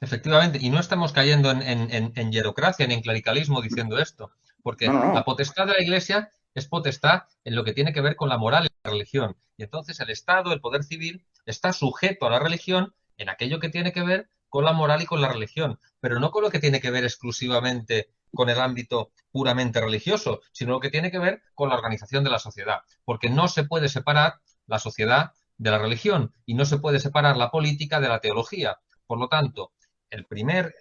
S2: Efectivamente, y no estamos cayendo en hierocracia ni en clericalismo diciendo esto,
S1: No,
S2: porque
S1: no,
S2: la
S1: no.
S2: potestad de la Iglesia es potestad en lo que tiene que ver con la moral y la religión. Y entonces el Estado, el poder civil, está sujeto a la religión en aquello que tiene que ver con la moral y con la religión, pero no con lo que tiene que ver exclusivamente con el ámbito puramente religioso, sino lo que tiene que ver con la organización de la sociedad, porque no se puede separar la sociedad de la religión y no se puede separar la política de la teología. Por lo tanto, el primer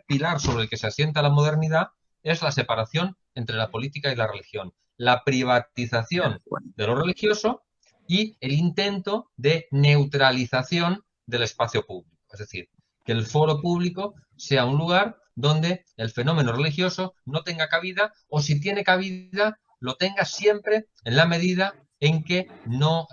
S2: pilar sobre el que se asienta la modernidad es la separación entre la política y la religión, la privatización de lo religioso y el intento de neutralización del espacio público. Es decir, que el foro público sea un lugar donde el fenómeno religioso no tenga cabida, o si tiene cabida, lo tenga siempre en la medida en que no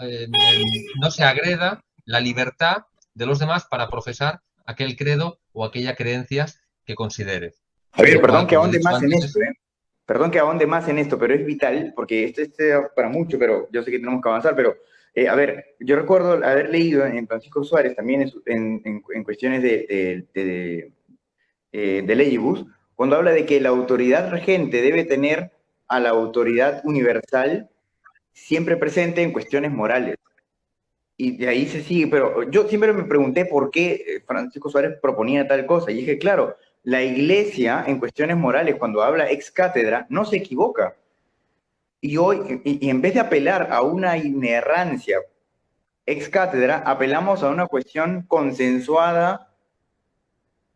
S2: se agreda la libertad de los demás para profesar aquel credo o aquella creencia que considere.
S1: Javier,
S2: Lo
S1: perdón
S2: cual,
S1: que
S2: como he
S1: ahonde
S2: dicho
S1: más en
S2: antes,
S1: esto, ¿eh? Perdón que ahonde más en esto, pero es vital, porque esto da para mucho, pero yo sé que tenemos que avanzar, pero a ver, yo recuerdo haber leído en Francisco Suárez también en cuestiones de Legibus, cuando habla de que la autoridad regente debe tener a la autoridad universal siempre presente en cuestiones morales. Y de ahí se sigue, pero yo siempre me pregunté por qué Francisco Suárez proponía tal cosa. Y dije, claro, la iglesia en cuestiones morales, cuando habla ex cátedra, no se equivoca. Y hoy, y en vez de apelar a una inerrancia ex cátedra, apelamos a una cuestión consensuada,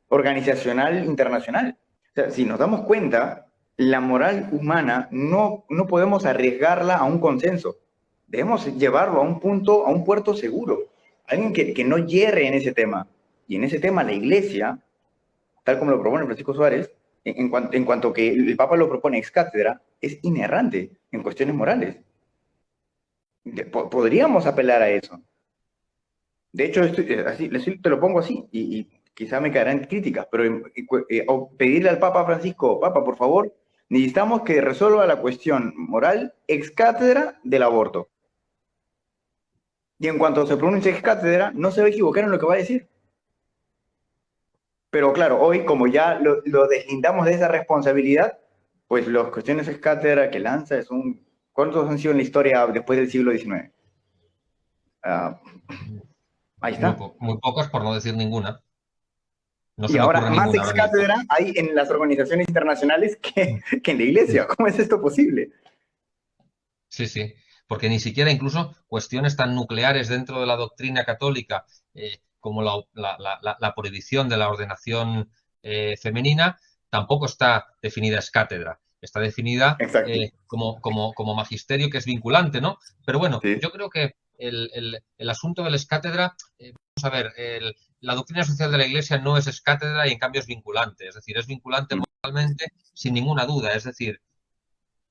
S1: organizacional, internacional. O sea, si nos damos cuenta, la moral humana no podemos arriesgarla a un consenso. Debemos llevarlo a un punto, a un puerto seguro. Alguien que no hierre en ese tema. Y en ese tema la iglesia, tal como lo propone Francisco Suárez, en cuanto que el Papa lo propone ex cátedra, es inerrante en cuestiones morales. Podríamos apelar a eso. De hecho, así, te lo pongo así, y quizá me caerán críticas, pero pedirle al Papa Francisco, Papa, por favor, necesitamos que resuelva la cuestión moral ex cátedra del aborto. Y en cuanto se pronuncie ex cátedra, no se va a equivocar en lo que va a decir. Pero claro, hoy, como ya lo deslindamos de esa responsabilidad, pues las cuestiones ex cátedra que lanza es un... ¿Cuántos han sido en la historia después del siglo XIX? Ahí
S2: muy,
S1: está.
S2: muy pocas, por no decir ninguna. No
S1: Y
S2: se me
S1: ahora,
S2: ocurre
S1: más
S2: ninguna
S1: ex
S2: ahora mismo.
S1: cátedra hay en las organizaciones internacionales que en la iglesia. ¿Cómo es esto posible?
S2: Sí, sí, porque ni siquiera incluso cuestiones tan nucleares dentro de la doctrina católica como la prohibición de la ordenación femenina tampoco está definida ex cátedra, está definida
S1: Exacto.
S2: como magisterio que es vinculante, ¿no? Pero bueno,
S1: Sí.
S2: yo creo que el asunto del ex cátedra, vamos a ver, la doctrina social de la Iglesia no es ex cátedra y en cambio es vinculante, es decir, es vinculante moralmente sin ninguna duda, es decir,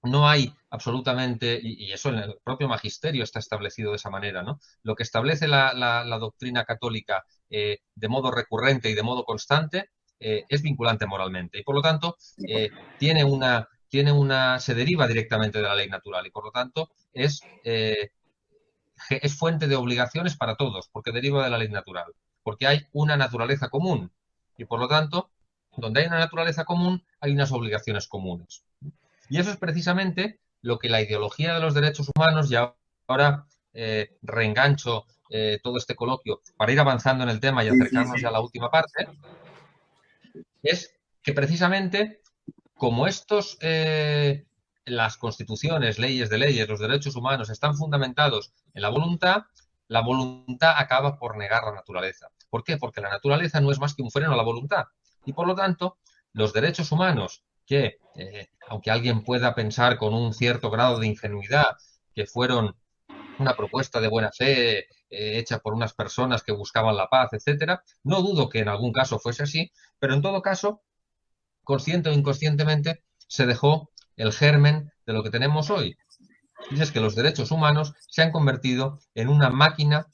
S2: no hay absolutamente, y eso en el propio magisterio está establecido de esa manera, ¿no? Lo que establece la doctrina católica de modo recurrente y de modo constante es vinculante moralmente y por lo tanto se deriva directamente de la ley natural y por lo tanto es fuente de obligaciones para todos porque deriva de la ley natural, porque hay una naturaleza común y por lo tanto, donde hay una naturaleza común hay unas obligaciones comunes. Y eso es precisamente lo que la ideología de los derechos humanos, y ahora reengancho todo este coloquio para ir avanzando en el tema y
S1: Sí, sí,
S2: acercarnos
S1: sí.
S2: ya a la última parte, es que precisamente como las constituciones, leyes de leyes, los derechos humanos están fundamentados en la voluntad acaba por negar la naturaleza. ¿Por qué? Porque la naturaleza no es más que un freno a la voluntad. Y por lo tanto, los derechos humanos que, aunque alguien pueda pensar con un cierto grado de ingenuidad que fueron una propuesta de buena fe hecha por unas personas que buscaban la paz, etcétera, no dudo que en algún caso fuese así, pero en todo caso consciente o inconscientemente, se dejó el germen de lo que tenemos hoy. Y es que los derechos humanos se han convertido en una máquina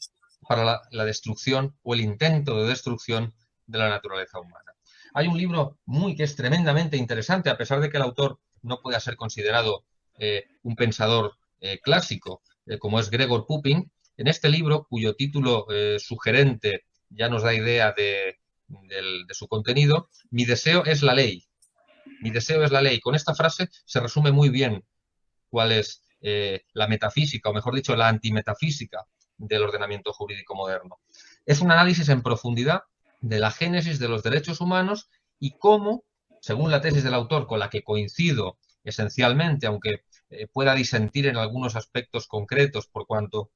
S2: para la destrucción o el intento de destrucción de la naturaleza humana. Hay un libro que es tremendamente interesante, a pesar de que el autor no pueda ser considerado un pensador clásico, como es Gregor Pupin. En este libro, cuyo título sugerente ya nos da idea de su contenido, Mi deseo es la ley. Mi deseo es la ley. Con esta frase se resume muy bien cuál es la metafísica, o mejor dicho, la antimetafísica del ordenamiento jurídico moderno. Es un análisis en profundidad de la génesis de los derechos humanos y cómo según la tesis del autor, con la que coincido esencialmente, aunque pueda disentir en algunos aspectos concretos, por cuanto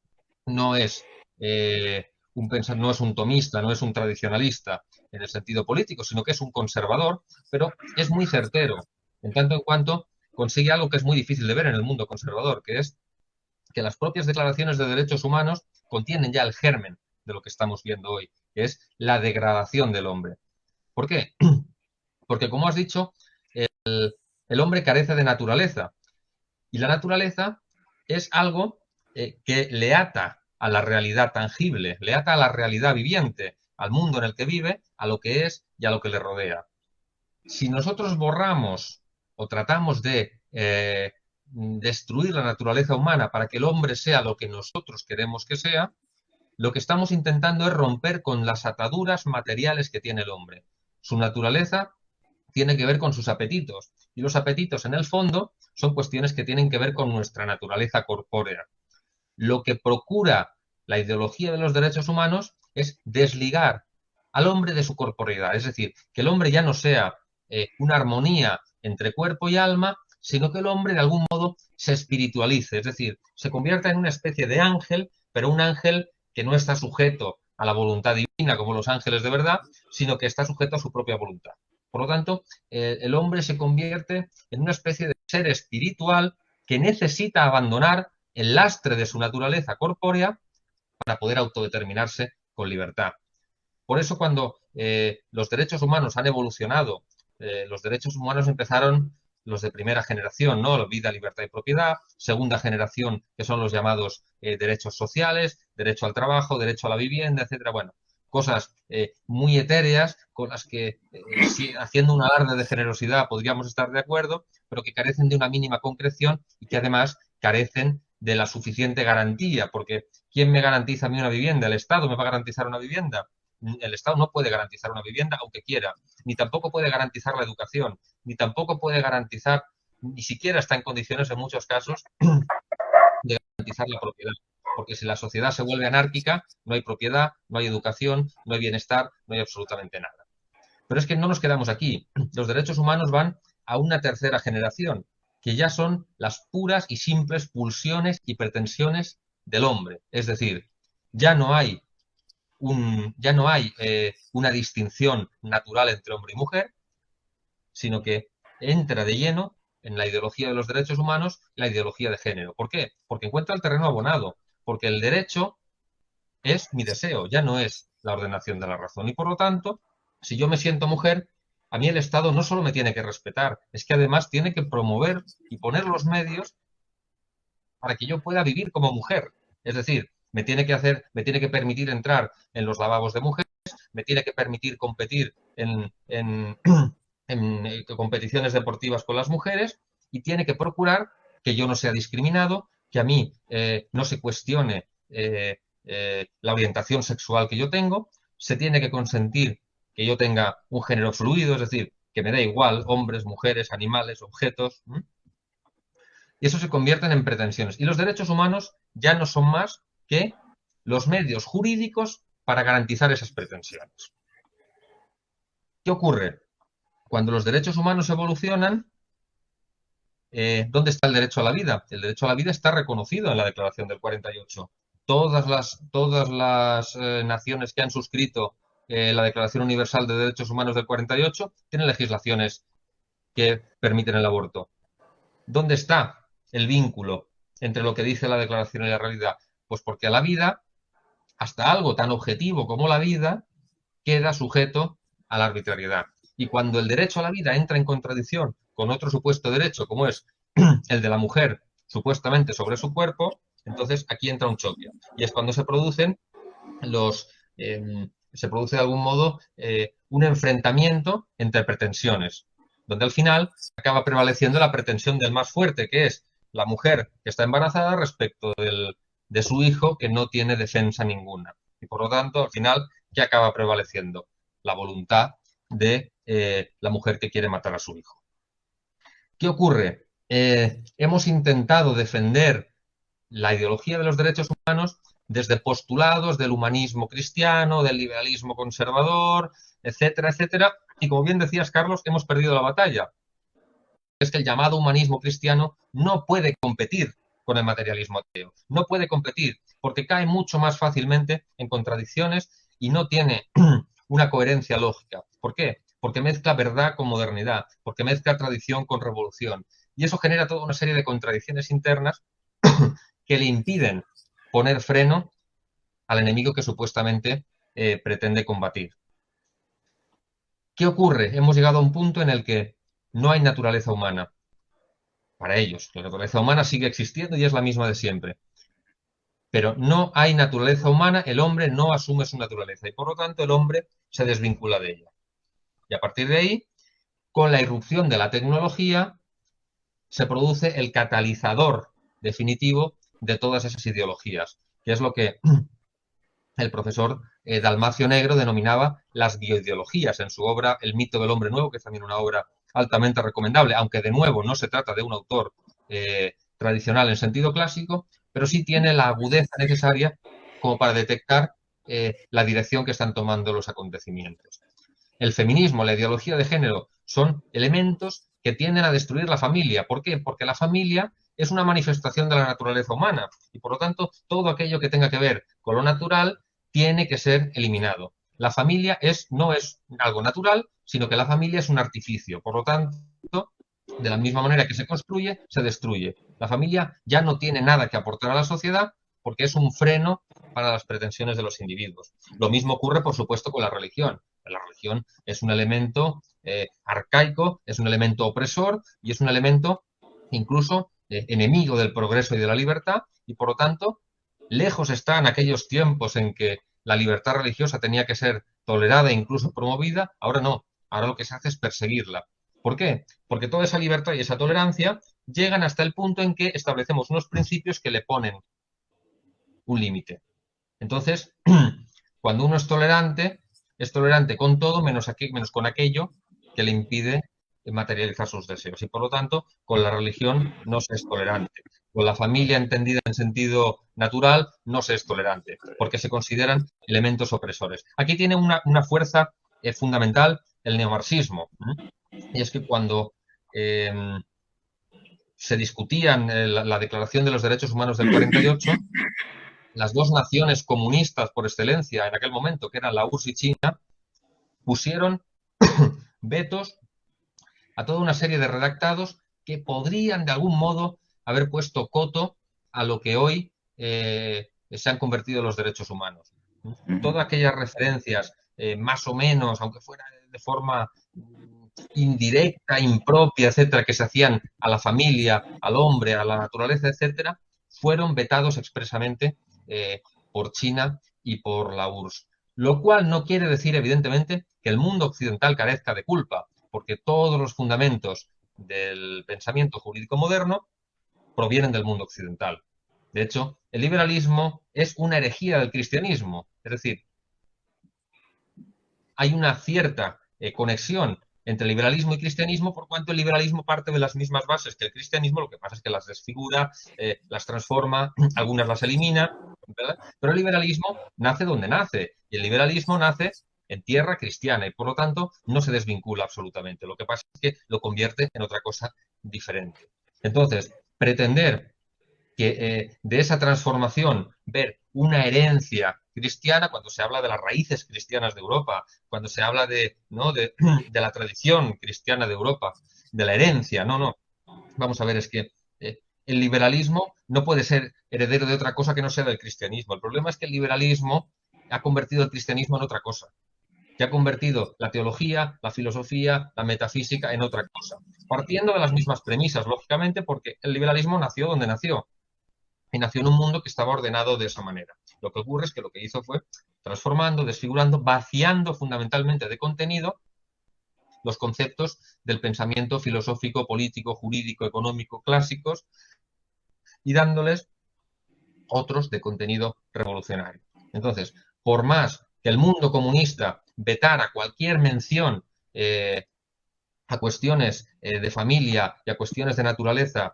S2: no es, no es un tomista, no es un tradicionalista en el sentido político, sino que es un conservador, pero es muy certero, en tanto en cuanto consigue algo que es muy difícil de ver en el mundo conservador, que es que las propias declaraciones de derechos humanos contienen ya el germen de lo que estamos viendo hoy, que es la degradación del hombre. ¿Por qué? Porque, como has dicho, el hombre carece de naturaleza. Y la naturaleza es algo que le ata a la realidad tangible, le ata a la realidad viviente, al mundo en el que vive, a lo que es y a lo que le rodea. Si nosotros borramos o tratamos de destruir la naturaleza humana para que el hombre sea lo que nosotros queremos que sea, lo que estamos intentando es romper con las ataduras materiales que tiene el hombre. Su naturaleza tiene que ver con sus apetitos. Y los apetitos, en el fondo, son cuestiones que tienen que ver con nuestra naturaleza corpórea. Lo que procura la ideología de los derechos humanos es desligar al hombre de su corporeidad. Es decir, que el hombre ya no sea una armonía entre cuerpo y alma, sino que el hombre de algún modo se espiritualice. Es decir, se convierta en una especie de ángel, pero un ángel que no está sujeto a la voluntad divina como los ángeles de verdad, sino que está sujeto a su propia voluntad. Por lo tanto, el hombre se convierte en una especie de ser espiritual que necesita abandonar el lastre de su naturaleza corpórea para poder autodeterminarse con libertad. Por eso cuando los derechos humanos han evolucionado, los derechos humanos empezaron los de primera generación, ¿no? Vida, libertad y propiedad. Segunda generación, que son los llamados derechos sociales, derecho al trabajo, derecho a la vivienda, etcétera. Bueno, cosas muy etéreas con las que, haciendo un alarde de generosidad, podríamos estar de acuerdo, pero que carecen de una mínima concreción y que además carecen de la suficiente garantía, porque ¿quién me garantiza a mí una vivienda? ¿El Estado me va a garantizar una vivienda? El Estado no puede garantizar una vivienda aunque quiera, ni tampoco puede garantizar la educación, ni tampoco puede garantizar, ni siquiera está en condiciones en muchos casos de garantizar la propiedad. Porque si la sociedad se vuelve anárquica, no hay propiedad, no hay educación, no hay bienestar, no hay absolutamente nada. Pero es que no nos quedamos aquí. Los derechos humanos van a una tercera generación, que ya son las puras y simples pulsiones y pretensiones del hombre. Es decir, ya no hay una distinción natural entre hombre y mujer, sino que entra de lleno en la ideología de los derechos humanos la ideología de género. ¿Por qué? Porque encuentra el terreno abonado, porque el derecho es mi deseo, ya no es la ordenación de la razón. Y por lo tanto, si yo me siento mujer, a mí el Estado no solo me tiene que respetar, es que además tiene que promover y poner los medios para que yo pueda vivir como mujer. Es decir, me tiene que permitir entrar en los lavabos de mujeres, me tiene que permitir competir en competiciones deportivas con las mujeres y tiene que procurar que yo no sea discriminado, que a mí no se cuestione la orientación sexual que yo tengo, se tiene que consentir que yo tenga un género fluido, es decir, que me da igual hombres, mujeres, animales, objetos. Y eso se convierten en pretensiones. Y los derechos humanos ya no son más que los medios jurídicos para garantizar esas pretensiones. ¿Qué ocurre? Cuando los derechos humanos evolucionan, ¿dónde está el derecho a la vida? El derecho a la vida está reconocido en la Declaración del 48. Todas las naciones que han suscrito la Declaración Universal de Derechos Humanos del 48 tienen legislaciones que permiten el aborto. ¿Dónde está el vínculo entre lo que dice la declaración y la realidad? Pues porque a la vida, hasta algo tan objetivo como la vida, queda sujeto a la arbitrariedad. Y cuando el derecho a la vida entra en contradicción con otro supuesto derecho, como es el de la mujer supuestamente sobre su cuerpo, entonces aquí entra un choque. Y es cuando se producen se produce de algún modo un enfrentamiento entre pretensiones, donde al final acaba prevaleciendo la pretensión del más fuerte, que es la mujer que está embarazada respecto de su hijo que no tiene defensa ninguna. Y por lo tanto, al final, ¿qué acaba prevaleciendo? La voluntad de la mujer que quiere matar a su hijo. ¿Qué ocurre? Hemos intentado defender la ideología de los derechos humanos desde postulados del humanismo cristiano, del liberalismo conservador, etcétera, etcétera. Y como bien decías, Carlos, hemos perdido la batalla. Es que el llamado humanismo cristiano no puede competir con el materialismo ateo. No puede competir porque cae mucho más fácilmente en contradicciones y no tiene una coherencia lógica. ¿Por qué? Porque mezcla verdad con modernidad, porque mezcla tradición con revolución. Y eso genera toda una serie de contradicciones internas que le impiden poner freno al enemigo que supuestamente pretende combatir. ¿Qué ocurre? Hemos llegado a un punto en el que no hay naturaleza humana. Para ellos, la naturaleza humana sigue existiendo y es la misma de siempre. Pero no hay naturaleza humana, el hombre no asume su naturaleza y por lo tanto el hombre se desvincula de ella. Y a partir de ahí, con la irrupción de la tecnología, se produce el catalizador definitivo de todas esas ideologías, que es lo que el profesor Dalmacio Negro denominaba las bioideologías en su obra El mito del hombre nuevo, que es también una obra altamente recomendable, aunque de nuevo no se trata de un autor tradicional en sentido clásico, pero sí tiene la agudeza necesaria como para detectar la dirección que están tomando los acontecimientos. El feminismo, la ideología de género, son elementos que tienden a destruir la familia. ¿Por qué? Porque la familia es una manifestación de la naturaleza humana y, por lo tanto, todo aquello que tenga que ver con lo natural tiene que ser eliminado. La familia no es algo natural, sino que la familia es un artificio. Por lo tanto, de la misma manera que se construye, se destruye. La familia ya no tiene nada que aportar a la sociedad porque es un freno para las pretensiones de los individuos. Lo mismo ocurre, por supuesto, con la religión. La religión es un elemento arcaico, es un elemento opresor y es un elemento incluso enemigo del progreso y de la libertad y, por lo tanto, lejos están aquellos tiempos en que la libertad religiosa tenía que ser tolerada e incluso promovida. Ahora no. Ahora lo que se hace es perseguirla. ¿Por qué? Porque toda esa libertad y esa tolerancia llegan hasta el punto en que establecemos unos principios que le ponen un límite. Entonces, cuando uno es tolerante con todo menos con aquello que le impide materializar sus deseos. Y por lo tanto, con la religión no se es tolerante. Con la familia entendida en sentido natural no se es tolerante, porque se consideran elementos opresores. Aquí tiene una fuerza fundamental el neomarxismo. Y es que cuando se discutían la Declaración de los Derechos Humanos del 48, las dos naciones comunistas por excelencia en aquel momento, que eran la URSS y China, pusieron vetos a toda una serie de redactados que podrían de algún modo haber puesto coto a lo que hoy se han convertido los derechos humanos. Todas aquellas referencias, más o menos, aunque fuera de forma indirecta, impropia, etcétera, que se hacían a la familia, al hombre, a la naturaleza, etcétera, fueron vetados expresamente por China y por la URSS. Lo cual no quiere decir, evidentemente, que el mundo occidental carezca de culpa, porque todos los fundamentos del pensamiento jurídico moderno provienen del mundo occidental. De hecho, el liberalismo es una herejía del cristianismo. Es decir, hay una cierta conexión entre liberalismo y cristianismo, por cuanto el liberalismo parte de las mismas bases que el cristianismo, lo que pasa es que las desfigura, las transforma, algunas las elimina, ¿verdad? Pero el liberalismo nace donde nace, y el liberalismo nace en tierra cristiana, y por lo tanto no se desvincula absolutamente. Lo que pasa es que lo convierte en otra cosa diferente. Entonces, pretender que de esa transformación ver una herencia cristiana, cuando se habla de las raíces cristianas de Europa, cuando se habla de la tradición cristiana de Europa, de la herencia, no. Vamos a ver, es que el liberalismo no puede ser heredero de otra cosa que no sea del cristianismo. El problema es que el liberalismo ha convertido el cristianismo en otra cosa, que ha convertido la teología, la filosofía, la metafísica en otra cosa, partiendo de las mismas premisas, lógicamente, porque el liberalismo nació donde nació, y nació en un mundo que estaba ordenado de esa manera. Lo que ocurre es que lo que hizo fue transformando, desfigurando, vaciando fundamentalmente de contenido los conceptos del pensamiento filosófico, político, jurídico, económico clásicos y dándoles otros de contenido revolucionario. Entonces, por más que el mundo comunista vetara cualquier mención a cuestiones de familia y a cuestiones de naturaleza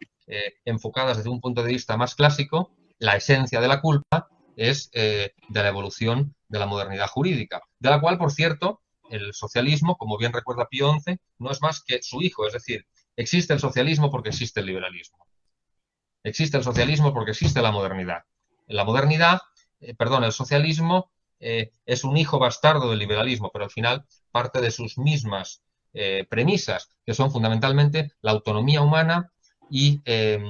S2: enfocadas desde un punto de vista más clásico, la esencia de la culpa es de la evolución de la modernidad jurídica, de la cual, por cierto, el socialismo, como bien recuerda Pío XI, no es más que su hijo, es decir, existe el socialismo porque existe el liberalismo. Existe el socialismo porque existe la modernidad. La modernidad, el socialismo es un hijo bastardo del liberalismo, pero al final parte de sus mismas premisas, que son fundamentalmente la autonomía humana y el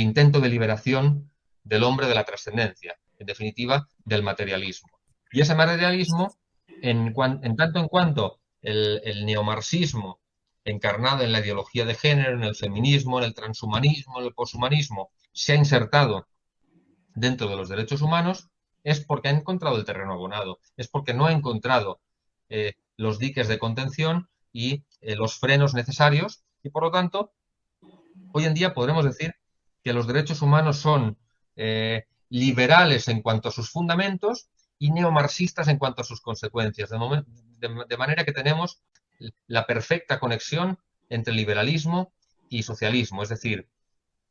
S2: intento de liberación del hombre de la trascendencia, en definitiva, del materialismo. Y ese materialismo, en tanto en cuanto el neomarxismo, encarnado en la ideología de género, en el feminismo, en el transhumanismo, en el poshumanismo, se ha insertado dentro de los derechos humanos, es porque ha encontrado el terreno abonado, es porque no ha encontrado los diques de contención y los frenos necesarios, y por lo tanto, hoy en día podremos decir que los derechos humanos son liberales en cuanto a sus fundamentos y neomarxistas en cuanto a sus consecuencias. De manera que tenemos la perfecta conexión entre liberalismo y socialismo. Es decir,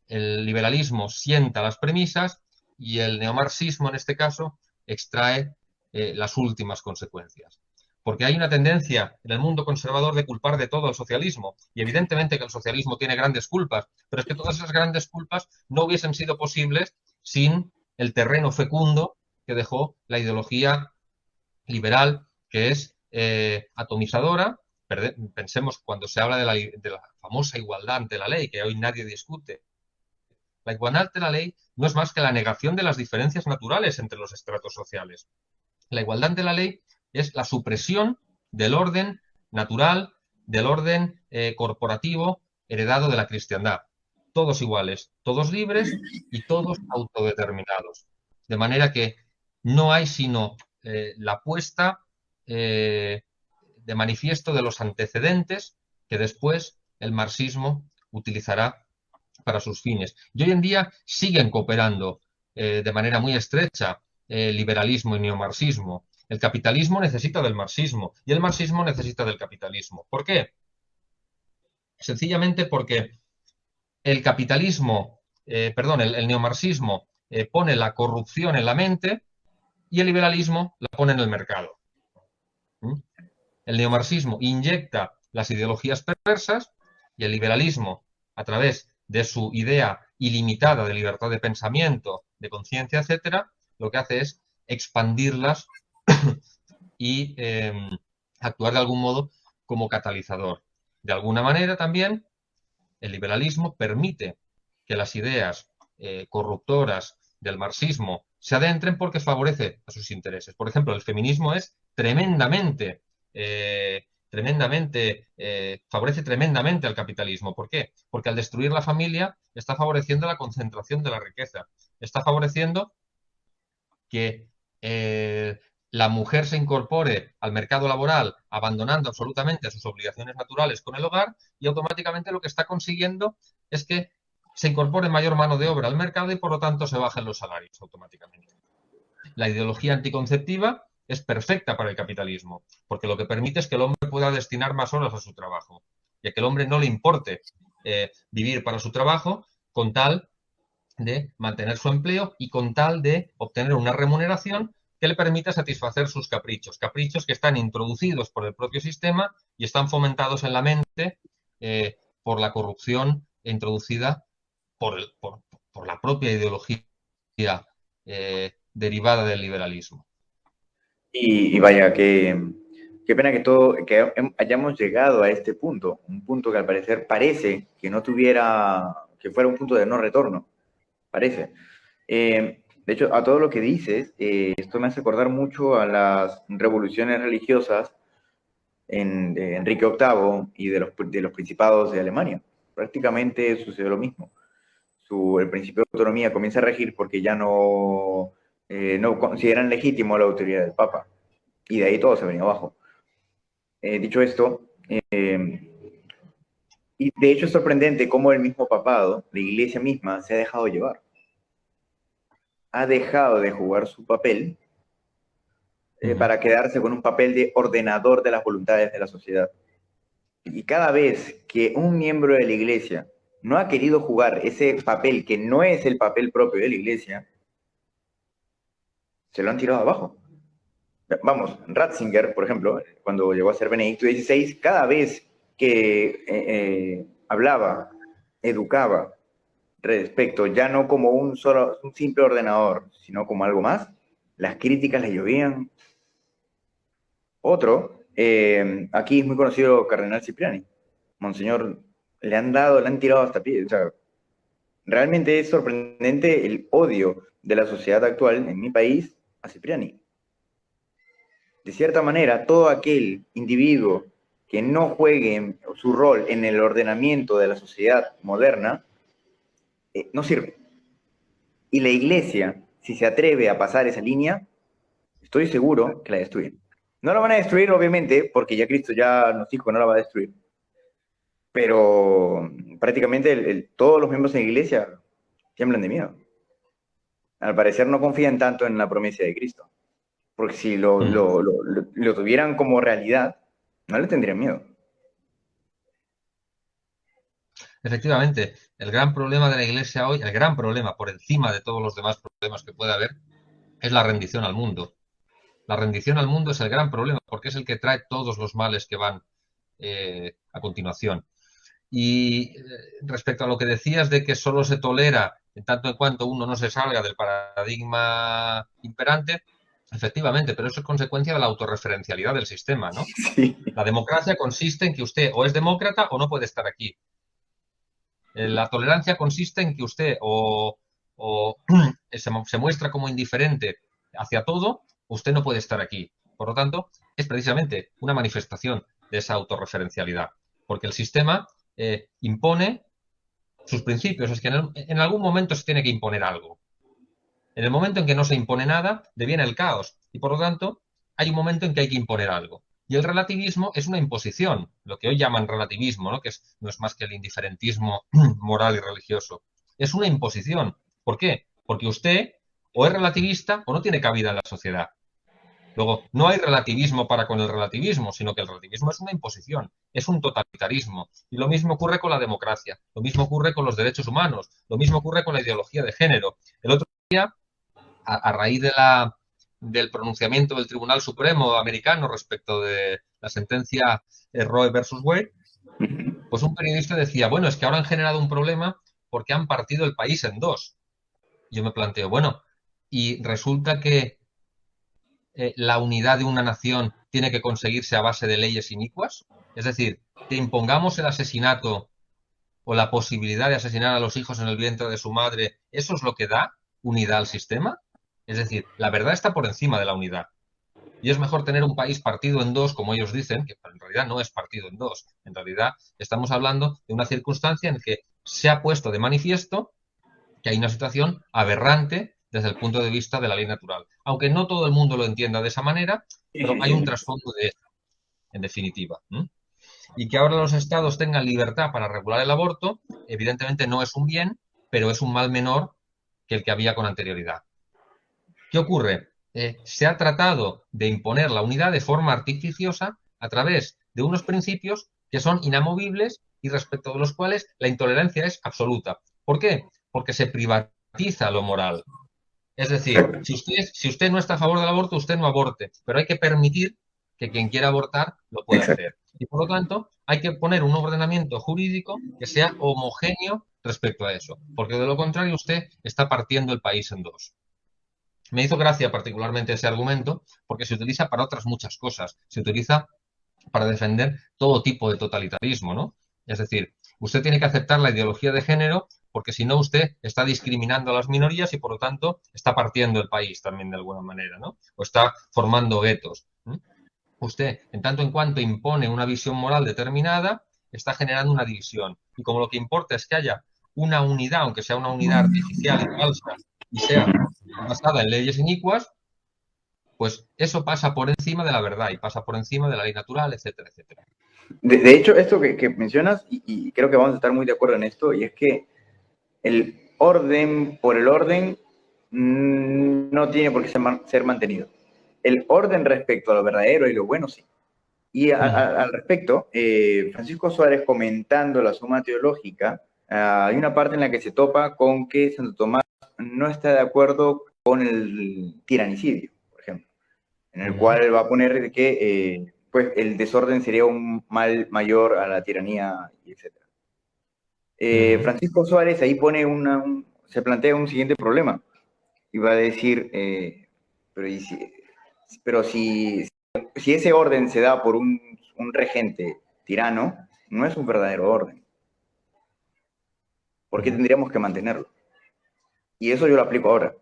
S2: el liberalismo sienta las premisas y el neomarxismo, en este caso, extrae las últimas consecuencias. Porque hay una tendencia en el mundo conservador de culpar de todo al socialismo. Y evidentemente que el socialismo tiene grandes culpas, pero es que todas esas grandes culpas no hubiesen sido posibles sin el terreno fecundo que dejó la ideología liberal, que es atomizadora. Pensemos cuando se habla de la famosa igualdad ante la ley, que hoy nadie discute. La igualdad ante la ley no es más que la negación de las diferencias naturales entre los estratos sociales. La igualdad ante la ley es la supresión del orden natural, del orden corporativo heredado de la cristiandad. Todos iguales, todos libres y todos autodeterminados. De manera que no hay sino la puesta de manifiesto de los antecedentes que después el marxismo utilizará para sus fines. Y hoy en día siguen cooperando de manera muy estrecha liberalismo y neomarxismo. El capitalismo necesita del marxismo y el marxismo necesita del capitalismo. ¿Por qué? Sencillamente porque el capitalismo, el neomarxismo pone la corrupción en la mente y el liberalismo la pone en el mercado. ¿Mm? El neomarxismo inyecta las ideologías perversas y el liberalismo, a través de su idea ilimitada de libertad de pensamiento, de conciencia, etcétera, lo que hace es expandirlas y actuar de algún modo como catalizador. De alguna manera también el liberalismo permite que las ideas corruptoras del marxismo se adentren porque favorece a sus intereses. Por ejemplo, el feminismo es favorece tremendamente al capitalismo. ¿Por qué? Porque al destruir la familia está favoreciendo la concentración de la riqueza, está favoreciendo que la mujer se incorpore al mercado laboral abandonando absolutamente sus obligaciones naturales con el hogar y automáticamente lo que está consiguiendo es que se incorpore mayor mano de obra al mercado y por lo tanto se bajen los salarios automáticamente. La ideología anticonceptiva es perfecta para el capitalismo porque lo que permite es que el hombre pueda destinar más horas a su trabajo y a que el hombre no le importe vivir para su trabajo con tal de mantener su empleo y con tal de obtener una remuneración que le permita satisfacer sus caprichos. Caprichos que están introducidos por el propio sistema y están fomentados en la mente por la corrupción introducida por la propia ideología derivada del liberalismo.
S1: Y vaya, qué pena que hayamos llegado a este punto, un punto que al parecer parece que no tuviera, que fuera un punto de no retorno, parece. De hecho, a todo lo que dices, esto me hace acordar mucho a las revoluciones religiosas de Enrique VIII y de los principados de Alemania. Prácticamente sucede lo mismo. El principio de autonomía comienza a regir porque ya no consideran legítimo la autoridad del Papa. Y de ahí todo se venía abajo. Dicho esto, y de hecho es sorprendente cómo el mismo papado, la iglesia misma, se ha dejado llevar. Ha dejado de jugar su papel para quedarse con un papel de ordenador de las voluntades de la sociedad. Y cada vez que un miembro de la iglesia no ha querido jugar ese papel que no es el papel propio de la iglesia, se lo han tirado abajo. Vamos, Ratzinger, por ejemplo, cuando llegó a ser Benedicto XVI, cada vez que hablaba, educaba respecto, ya no como un simple ordenador, sino como algo más, las críticas le llovían. Otro, aquí es muy conocido Cardenal Cipriani. Monseñor, le han tirado hasta pie. O sea, realmente es sorprendente el odio de la sociedad actual en mi país a Cipriani. De cierta manera, todo aquel individuo que no juegue su rol en el ordenamiento de la sociedad moderna, no sirve. Y la iglesia, si se atreve a pasar esa línea, estoy seguro que la destruyen. No la van a destruir, obviamente, porque ya Cristo ya nos dijo que no la va a destruir. Pero prácticamente todos los miembros de la iglesia tiemblan de miedo. Al parecer no confían tanto en la promesa de Cristo. Porque si lo tuvieran como realidad, no le tendrían miedo.
S2: Efectivamente, el gran problema de la Iglesia hoy, el gran problema por encima de todos los demás problemas que puede haber, es la rendición al mundo. La rendición al mundo es el gran problema porque es el que trae todos los males que van a continuación. Y respecto a lo que decías de que solo se tolera en tanto en cuanto uno no se salga del paradigma imperante, efectivamente, pero eso es consecuencia de la autorreferencialidad del sistema, ¿no?
S1: Sí.
S2: La democracia consiste en que usted o es demócrata o no puede estar aquí. La tolerancia consiste en que usted o se muestra como indiferente hacia todo, usted no puede estar aquí. Por lo tanto, es precisamente una manifestación de esa autorreferencialidad, porque el sistema impone sus principios. Es que en algún momento se tiene que imponer algo. En el momento en que no se impone nada, deviene el caos. Y por lo tanto, hay un momento en que hay que imponer algo. Y el relativismo es una imposición, lo que hoy llaman relativismo, ¿no? No es más que el indiferentismo moral y religioso. Es una imposición. ¿Por qué? Porque usted o es relativista o no tiene cabida en la sociedad. Luego, no hay relativismo para con el relativismo, sino que el relativismo es una imposición, es un totalitarismo. Y lo mismo ocurre con la democracia, lo mismo ocurre con los derechos humanos, lo mismo ocurre con la ideología de género. El otro día, a raíz del pronunciamiento del Tribunal Supremo americano respecto de la sentencia Roe versus Wade, pues un periodista decía, bueno, es que ahora han generado un problema porque han partido el país en dos. Yo me planteo, bueno, y resulta que la unidad de una nación tiene que conseguirse a base de leyes inicuas, es decir, que impongamos el asesinato o la posibilidad de asesinar a los hijos en el vientre de su madre, ¿eso es lo que da unidad al sistema? Es decir, la verdad está por encima de la unidad. Y es mejor tener un país partido en dos, como ellos dicen, que en realidad no es partido en dos. En realidad estamos hablando de una circunstancia en que se ha puesto de manifiesto que hay una situación aberrante desde el punto de vista de la ley natural. Aunque no todo el mundo lo entienda de esa manera,
S1: Sí,
S2: pero
S1: sí,
S2: hay un
S1: sí.
S2: trasfondo de eso, en definitiva. Y que ahora los estados tengan libertad para regular el aborto, evidentemente no es un bien, pero es un mal menor que el que había con anterioridad. ¿Qué ocurre? Se ha tratado de imponer la unidad de forma artificiosa a través de unos principios que son inamovibles y respecto de los cuales la intolerancia es absoluta. ¿Por qué? Porque se privatiza lo moral. Es decir, si usted no está a favor del aborto, usted no aborte, pero hay que permitir que quien quiera abortar lo pueda
S1: Exacto.
S2: hacer. Y por lo tanto, hay que poner un ordenamiento jurídico que sea homogéneo respecto a eso, porque de lo contrario usted está partiendo el país en dos. Me hizo gracia particularmente ese argumento porque se utiliza para otras muchas cosas. Se utiliza para defender todo tipo de totalitarismo, ¿no? Es decir, usted tiene que aceptar la ideología de género porque si no usted está discriminando a las minorías y por lo tanto está partiendo el país también de alguna manera, ¿no? O está formando guetos. Usted, en tanto en cuanto impone una visión moral determinada, está generando una división. Y como lo que importa es que haya una unidad, aunque sea una unidad artificial y falsa, y sea basada en leyes inicuas, pues eso pasa por encima de la verdad y pasa por encima de la ley natural, etcétera, etcétera.
S1: De hecho, esto que mencionas, y creo que vamos a estar muy de acuerdo en esto, y es que el orden por el orden no tiene por qué ser mantenido. El orden respecto a lo verdadero y lo bueno, sí. Y al respecto, Francisco Suárez comentando la Suma Teológica, hay una parte en la que se topa con que Santo Tomás no está de acuerdo pone el tiranicidio, por ejemplo, en el
S2: Ujú,
S1: cual va a poner que pues el desorden sería un mal mayor a la tiranía, etc.
S2: ujú,
S1: Francisco Suárez ahí pone se plantea un siguiente problema y va a decir, pero, pero si ese orden se da por un regente tirano, no es un verdadero orden. ¿Por qué
S2: ujú,
S1: tendríamos que mantenerlo? Y eso yo lo aplico ahora.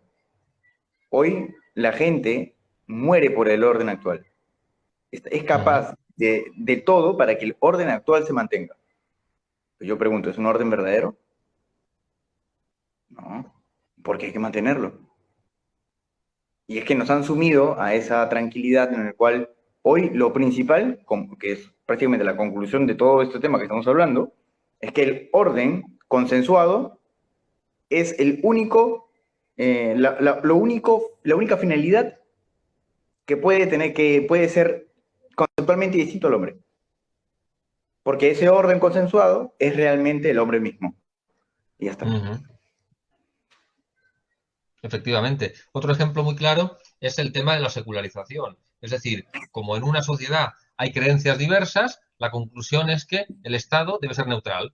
S1: Hoy la gente muere por el orden actual. Es
S2: ujú.
S1: capaz de todo para que el orden actual se mantenga. Yo pregunto, ¿es un orden verdadero? No, porque hay que mantenerlo. Y es que nos han sumido a esa tranquilidad en la cual hoy lo principal, que es prácticamente la conclusión de todo este tema que estamos hablando, es que el orden consensuado es el único, la única finalidad que puede ser conceptualmente distinto al hombre. Porque ese orden consensuado es realmente el hombre mismo. Y ya está.
S2: Ujú. Efectivamente. Otro ejemplo muy claro es el tema de la secularización. Es decir, como en una sociedad hay creencias diversas, la conclusión es que el Estado debe ser neutral.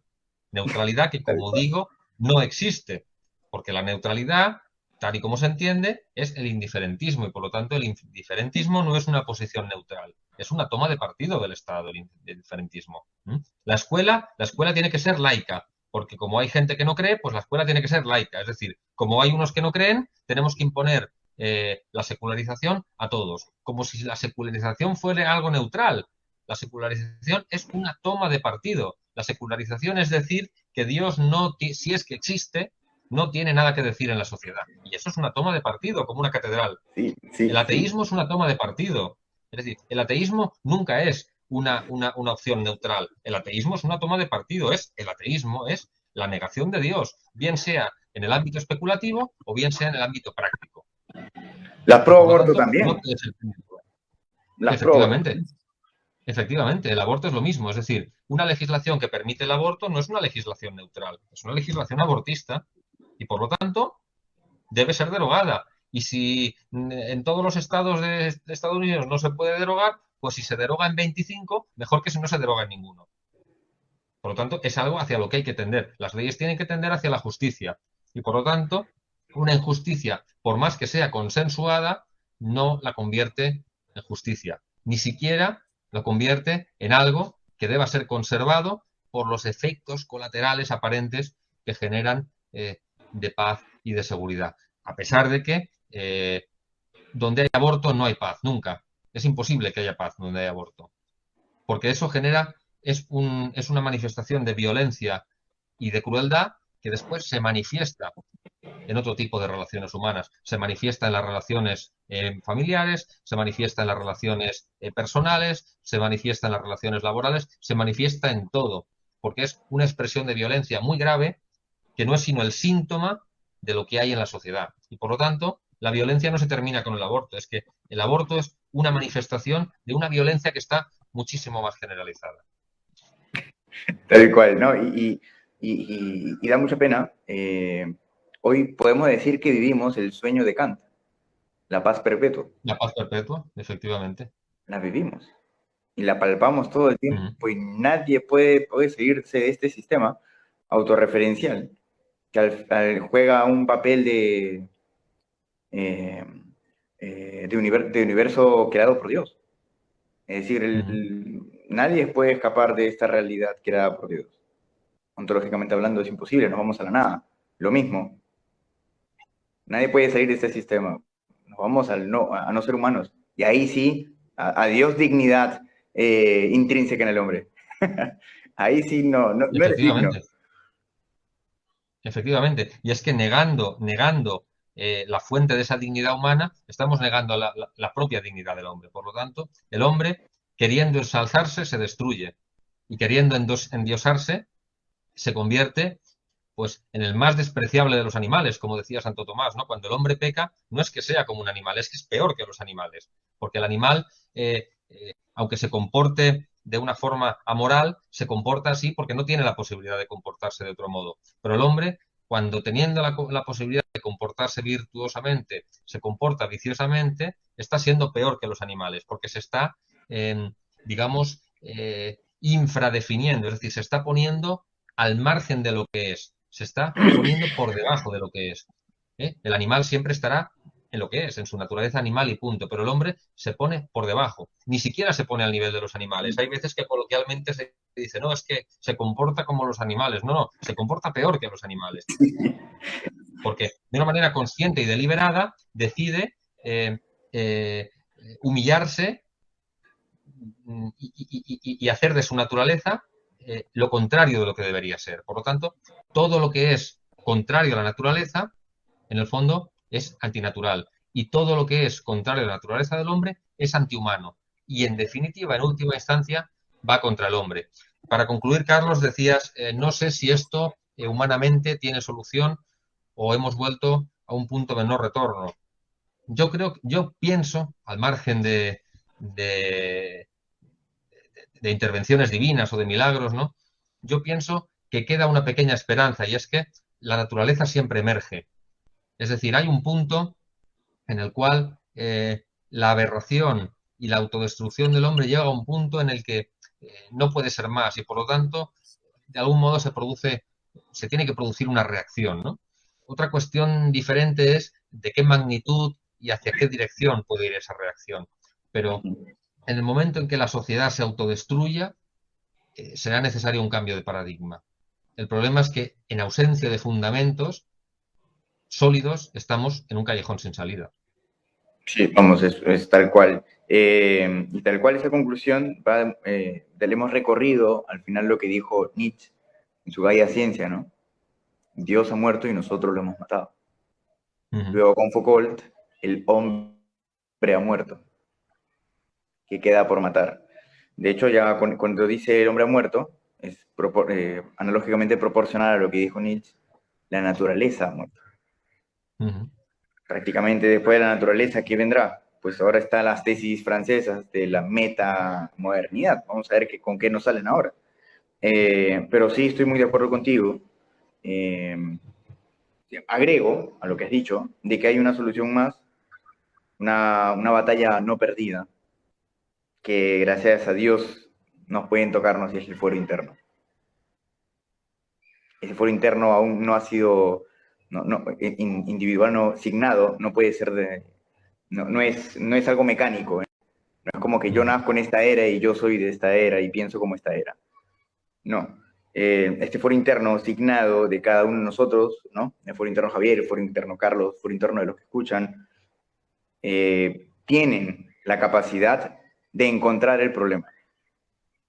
S2: Neutralidad que,
S1: Tal
S2: como
S1: cual.
S2: digo, no existe. Porque la neutralidad, tal y como se entiende, es el indiferentismo y por lo tanto el indiferentismo no es una posición neutral. Es una toma de partido del Estado, el indiferentismo. ¿Mm? La escuela tiene que ser laica, porque como hay gente que no cree, pues la escuela tiene que ser laica. Es decir, como hay unos que no creen, tenemos que imponer la secularización a todos, como si la secularización fuera algo neutral. La secularización es una toma de partido. La secularización es decir que Dios no, si es que existe, no tiene nada que decir en la sociedad. Y eso es una toma de partido, como una catedral.
S1: Sí,
S2: El
S1: sí, sí.
S2: ateísmo es una toma de partido. Es decir, el ateísmo nunca es una opción neutral. El ateísmo es una toma de partido. El ateísmo es la negación de Dios, bien sea en el ámbito especulativo o bien sea en el ámbito práctico.
S1: Las
S2: Y
S1: pro
S2: por lo
S1: aborto
S2: tanto, no
S1: también.
S2: puede ser público.
S1: Las pro aborto.
S2: Efectivamente, efectivamente, el aborto es lo mismo. Es decir, una legislación que permite el aborto no es una legislación neutral, es una legislación abortista y por lo tanto debe ser derogada. Y si en todos los estados de Estados Unidos no se puede derogar, pues si se deroga en 25, mejor que si no se deroga en ninguno. Por lo tanto, es algo hacia lo que hay que tender. Las leyes tienen que tender hacia la justicia. Y por lo tanto, una injusticia, por más que sea consensuada, no la convierte en justicia. Ni siquiera lo convierte en algo que deba ser conservado por los efectos colaterales aparentes que generan de paz y de seguridad. A pesar de que donde hay aborto no hay paz, nunca. Es imposible que haya paz donde hay aborto porque eso genera, es una manifestación de violencia y de crueldad que después se manifiesta en otro tipo de relaciones humanas. Se manifiesta en las relaciones familiares, se manifiesta en las relaciones personales, se manifiesta en las relaciones laborales, se manifiesta en todo, porque es una expresión de violencia muy grave que no es sino el síntoma de lo que hay en la sociedad. Y por lo tanto, la violencia no se termina con el aborto, es que el aborto es una manifestación de una violencia que está muchísimo más generalizada.
S1: Tal cual, ¿no? Y da mucha pena. Hoy podemos decir que vivimos el sueño de Kant, la paz perpetua.
S2: La paz perpetua, efectivamente.
S1: La vivimos y la palpamos todo el
S2: Mm.
S1: tiempo y nadie puede seguirse de este sistema autorreferencial que juega un papel eh, de universo creado por Dios. Es decir,
S2: Mm.
S1: nadie puede escapar de esta realidad creada por Dios. Ontológicamente hablando es imposible, nos vamos a la nada. Lo mismo, nadie puede salir de este sistema. Nos vamos a no ser humanos. Y ahí sí, a Dios dignidad intrínseca en el hombre. Ahí sí no eres digno.
S2: Efectivamente, efectivamente. Y es que negando la fuente de esa dignidad humana, estamos negando la propia dignidad del hombre. Por lo tanto, el hombre, queriendo ensalzarse, se destruye. Y queriendo endiosarse, se convierte pues en el más despreciable de los animales, como decía Santo Tomás, ¿no? Cuando el hombre peca, no es que sea como un animal, es que es peor que los animales, porque el animal, aunque se comporte de una forma amoral, se comporta así porque no tiene la posibilidad de comportarse de otro modo. Pero el hombre, cuando teniendo la posibilidad comportarse virtuosamente se comporta viciosamente, está siendo peor que los animales, porque se está, digamos, infradefiniendo, es decir, se está poniendo al margen de lo que es, se está poniendo por debajo de lo que es. El animal siempre estará en lo que es, en su naturaleza animal y punto, pero el hombre se pone por debajo, ni siquiera se pone al nivel de los animales. Hay veces que coloquialmente se dice, no, es que se comporta como los animales, no, se comporta peor que los animales, porque de una manera consciente y deliberada decide humillarse y hacer de su naturaleza lo contrario de lo que debería ser. Por lo tanto, todo lo que es contrario a la naturaleza, en el fondo, es antinatural. Y todo lo que es contrario a la naturaleza del hombre es antihumano. Y en definitiva, en última instancia, va contra el hombre. Para concluir, Carlos, decías, no sé si esto humanamente tiene solución o hemos vuelto a un punto de no retorno. Yo pienso, al margen de, de intervenciones divinas o de milagros, ¿no? Yo pienso que queda una pequeña esperanza y es que la naturaleza siempre emerge. Es decir, hay un punto en el cual la aberración y la autodestrucción del hombre llega a un punto en el que no puede ser más y por lo tanto, de algún modo se tiene que producir una reacción, ¿no? Otra cuestión diferente es de qué magnitud y hacia qué dirección puede ir esa reacción. Pero en el momento en que la sociedad se autodestruya, será necesario un cambio de paradigma. El problema es que en ausencia de fundamentos sólidos estamos en un callejón sin salida.
S1: Sí, vamos, es tal cual. Y tal cual esa conclusión la hemos recorrido al final lo que dijo Nietzsche en su Gaia Ciencia, ¿no? Dios ha muerto y nosotros lo hemos matado. Luego con Foucault, el hombre ha muerto, que queda por matar. De hecho, ya cuando dice el hombre ha muerto, es analógicamente proporcional a lo que dijo Nietzsche, la naturaleza ha muerto. Prácticamente después de la naturaleza, ¿qué vendrá? Pues ahora están las tesis francesas de la metamodernidad. Vamos a ver con qué nos salen ahora. Pero sí, estoy muy de acuerdo contigo. Agrego a lo que has dicho, de que hay una solución más, una batalla no perdida, que gracias a Dios nos pueden tocarnos, y es el fuero interno. Ese fuero interno aún no ha sido individual, no signado, no puede ser no es algo mecánico. No es como que yo nazco en esta era y yo soy de esta era y pienso como esta era. No. Este foro interno signado de cada uno de nosotros, ¿no? El foro interno Javier, el foro interno Carlos, el foro interno de los que escuchan, tienen la capacidad de encontrar el problema.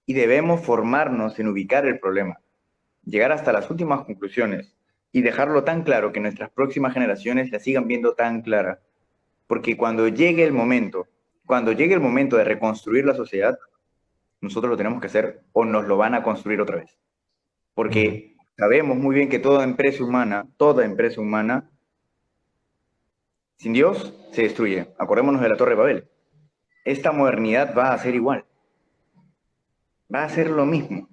S1: Y debemos formarnos en ubicar el problema, llegar hasta las últimas conclusiones y dejarlo tan claro que nuestras próximas generaciones la sigan viendo tan clara. Porque cuando llegue el momento de reconstruir la sociedad, nosotros lo tenemos que hacer o nos lo van a construir otra vez. Porque sabemos muy bien que toda empresa humana, sin Dios, se destruye. Acordémonos de la Torre de Babel. Esta modernidad va a ser igual. Va a ser lo mismo.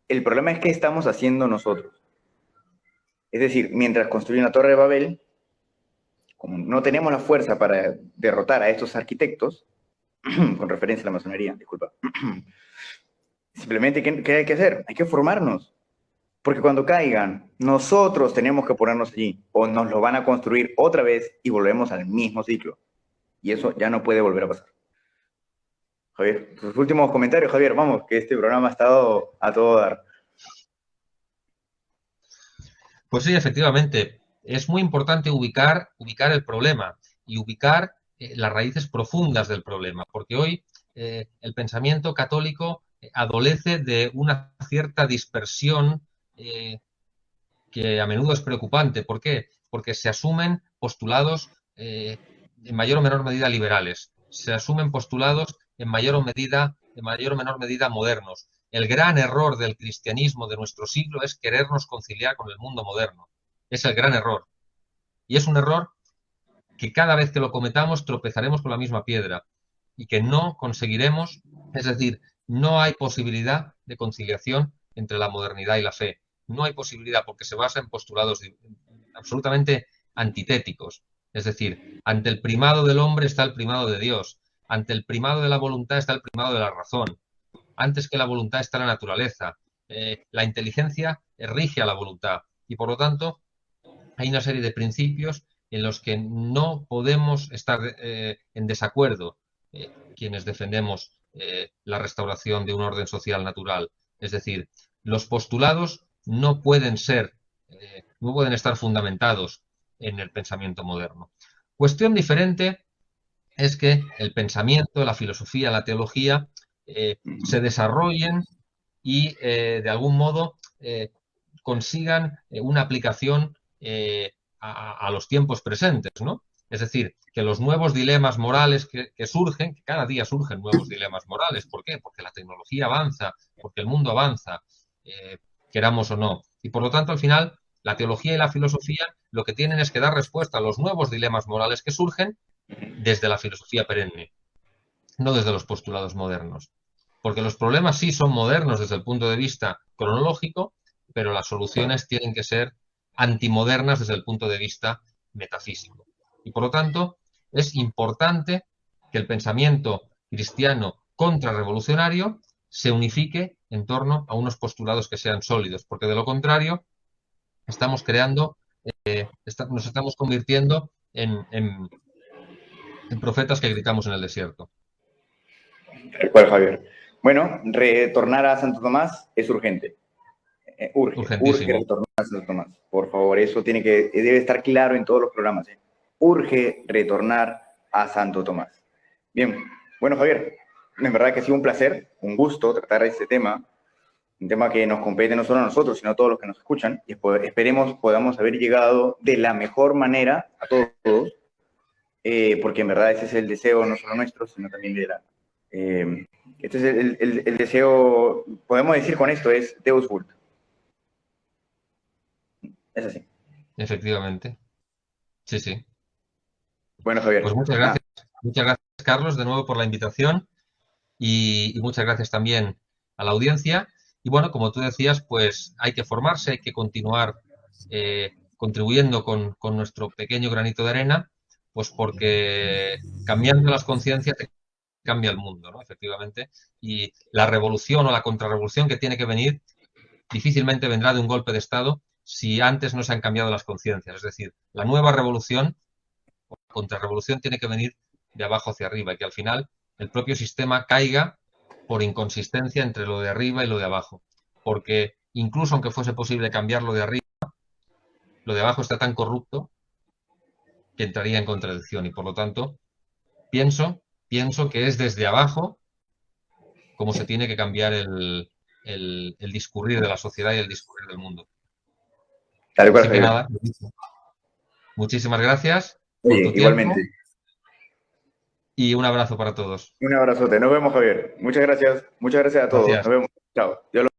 S1: El problema es qué estamos haciendo nosotros. Es decir, mientras construyen la Torre de Babel, como no tenemos la fuerza para derrotar a estos arquitectos, con referencia a la masonería, disculpa, simplemente, ¿qué hay que hacer? Hay que formarnos. Porque cuando caigan, nosotros tenemos que ponernos allí, o nos lo van a construir otra vez y volvemos al mismo ciclo. Y eso ya no puede volver a pasar. Javier, tus últimos comentarios, Javier, vamos, que este programa ha estado a todo dar.
S2: Pues sí, efectivamente, es muy importante ubicar el problema y ubicar las raíces profundas del problema, porque hoy el pensamiento católico adolece de una cierta dispersión que a menudo es preocupante. ¿Por qué? Porque se asumen postulados en mayor o menor medida liberales, se asumen postulados en mayor o menor medida modernos. El gran error del cristianismo de nuestro siglo es querernos conciliar con el mundo moderno. Es el gran error. Y es un error que cada vez que lo cometamos tropezaremos con la misma piedra y que no conseguiremos, es decir, no hay posibilidad de conciliación entre la modernidad y la fe. No hay posibilidad porque se basa en postulados absolutamente antitéticos. Es decir, ante el primado del hombre está el primado de Dios, ante el primado de la voluntad está el primado de la razón, antes que la voluntad está la naturaleza. La inteligencia rige a la voluntad y, por lo tanto, hay una serie de principios en los que no podemos estar en desacuerdo quienes defendemos la restauración de un orden social natural. Es decir, los postulados no pueden no pueden estar fundamentados en el pensamiento moderno. Cuestión diferente es que el pensamiento, la filosofía, la teología se desarrollen y de algún modo consigan una aplicación a los tiempos presentes, ¿no? Es decir, que los nuevos dilemas morales que surgen, que cada día surgen nuevos dilemas morales. ¿Por qué? Porque la tecnología avanza, porque el mundo avanza, queramos o no. Y por lo tanto, al final, la teología y la filosofía lo que tienen es que dar respuesta a los nuevos dilemas morales que surgen desde la filosofía perenne, no desde los postulados modernos. Porque los problemas sí son modernos desde el punto de vista cronológico, pero las soluciones tienen que ser antimodernas desde el punto de vista metafísico. Y por lo tanto, es importante que el pensamiento cristiano contrarrevolucionario se unifique en torno a unos postulados que sean sólidos, porque de lo contrario estamos creando, nos estamos convirtiendo en profetas que gritamos en el desierto.
S1: Tal Javier. Bueno, retornar a Santo Tomás es urgente. Urge retornar a Santo Tomás. Por favor, eso debe estar claro en todos los programas. Urge retornar a Santo Tomás. Bien, bueno, Javier, en verdad que ha sido un placer, un gusto tratar este tema, un tema que nos compete no solo a nosotros, sino a todos los que nos escuchan, y esperemos podamos haber llegado de la mejor manera a todos, porque en verdad ese es el deseo no solo nuestro, sino también de la... este es el deseo, podemos decir con esto, es Deus Vult. Es así.
S2: Efectivamente. Sí, sí.
S1: Bueno, Javier.
S2: Pues muchas gracias. Muchas gracias, Carlos, de nuevo por la invitación y muchas gracias también a la audiencia. Y bueno, como tú decías, pues hay que formarse, hay que continuar contribuyendo con nuestro pequeño granito de arena, pues porque cambiando las conciencias cambia el mundo, ¿no? Efectivamente. Y la revolución o la contrarrevolución que tiene que venir difícilmente vendrá de un golpe de Estado si antes no se han cambiado las conciencias. Es decir, la nueva revolución o la contrarrevolución tiene que venir de abajo hacia arriba y que al final el propio sistema caiga por inconsistencia entre lo de arriba y lo de abajo. Porque incluso aunque fuese posible cambiar lo de arriba, lo de abajo está tan corrupto que entraría en contradicción y por lo tanto pienso que es desde abajo como se tiene que cambiar el discurrir de la sociedad y el discurrir del mundo.
S1: Tal cual,
S2: Así que nada, muchísimas gracias por tu
S1: igualmente.
S2: tiempo y un abrazo para todos.
S1: Un abrazote. Nos vemos, Javier. Muchas gracias. Muchas gracias a todos.
S2: Gracias.
S1: Nos vemos. Chao.